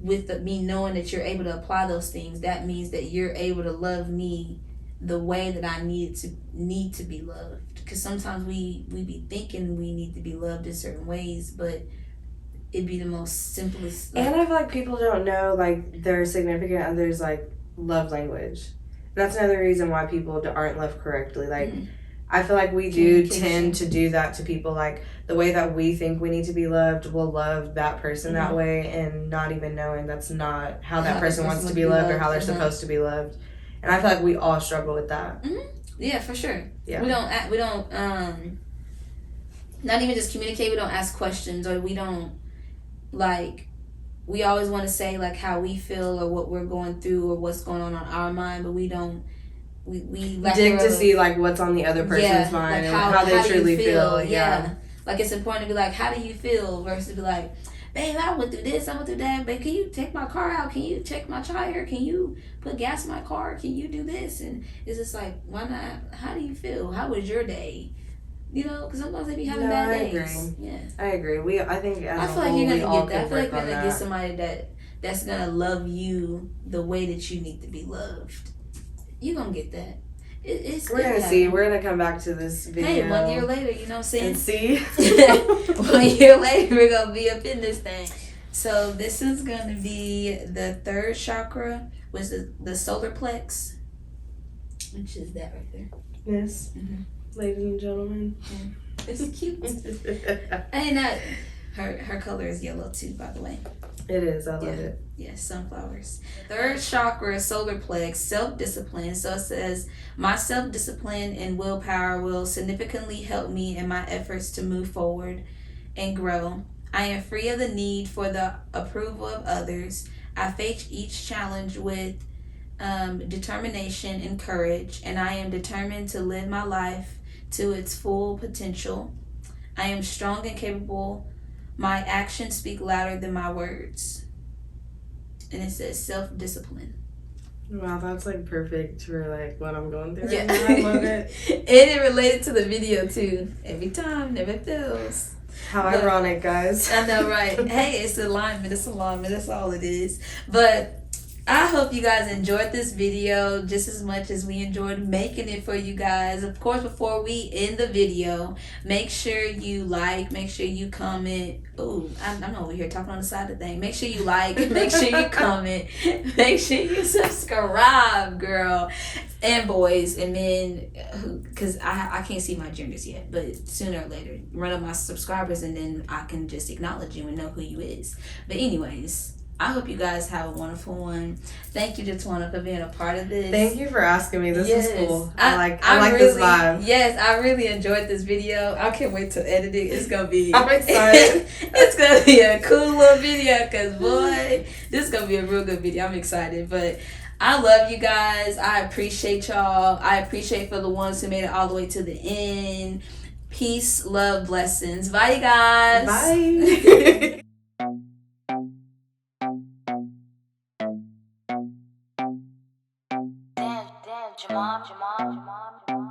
with me knowing that you're able to apply those things, that means that you're able to love me the way that I need to be loved. Because sometimes we be thinking we need to be loved in certain ways, but it'd be the most simplest. And I feel like people don't know, like, their significant others, like, love language. That's another reason why people aren't loved correctly. Like, I feel like we do tend to do that to people. Like, the way that we think we need to be loved, we'll love that person that way, and not even knowing that's not how that person wants to be loved or how they're supposed to be loved. And I feel like we all struggle with that. Yeah, for sure. Yeah. We don't not even just communicate, we don't ask questions, or we don't, like, we always want to say, like, how we feel or what we're going through or what's going on our mind, but we don't, we dig to see, like, what's on the other person's mind, like, and how they truly feel. Yeah. Like, it's important to be like, how do you feel, versus be like, babe, I went through this, I went through that, babe, can you take my car out? Can you check my tire? Can you put gas in my car? Can you do this? And it's just like, why not? How do you feel? How was your day? You know, because sometimes they be having bad days. Yeah, I agree. I think as I feel like you're gonna get that. I feel like you're gonna get somebody that's gonna love you the way that you need to be loved. You're gonna get that. We're gonna see. We're gonna come back to this video. Hey, 1 year later, you know what I'm saying? And see. 1 year later, we're gonna be up in this thing. So this is gonna be the third chakra, which is the solar plex, which is that right there. Yes, ladies and gentlemen. Yeah. It's cute. And her color is yellow too, by the way. It is. I love it. Yes, sunflowers. Third chakra, solar plex, self-discipline. So it says, my self-discipline and willpower will significantly help me in my efforts to move forward and grow. I am free of the need for the approval of others. I face each challenge with determination and courage, and I am determined to live my life to its full potential. I am strong and capable. My actions speak louder than my words. And it says self-discipline. Wow, that's like perfect for like what I'm going through right now. I love it. And it related to the video too. Every time, never fails. How ironic, guys. I know, right? Hey, it's alignment. It's alignment. That's all it is. But I hope you guys enjoyed this video just as much as we enjoyed making it for you guys. Of course, before we end the video, make sure you like, make sure you comment. Ooh, I'm over here talking on the side of the thing. Make sure you like, make sure you comment, make sure you subscribe, girl. And boys and men, because I can't see my genders yet, but sooner or later, run up my subscribers and then I can just acknowledge you and know who you is. But anyways, I hope you guys have a wonderful one. Thank you, Jatwana, for being a part of this. Thank you for asking me. This was cool. I like really, this vibe. Yes, I really enjoyed this video. I can't wait to edit it. It's gonna be. I'm excited. It's gonna be a cool little video, cause boy, this is gonna be a real good video. I'm excited, but I love you guys. I appreciate y'all. I appreciate for the ones who made it all the way to the end. Peace, love, blessings. Bye, you guys. Bye. Damn, damn. Jamal.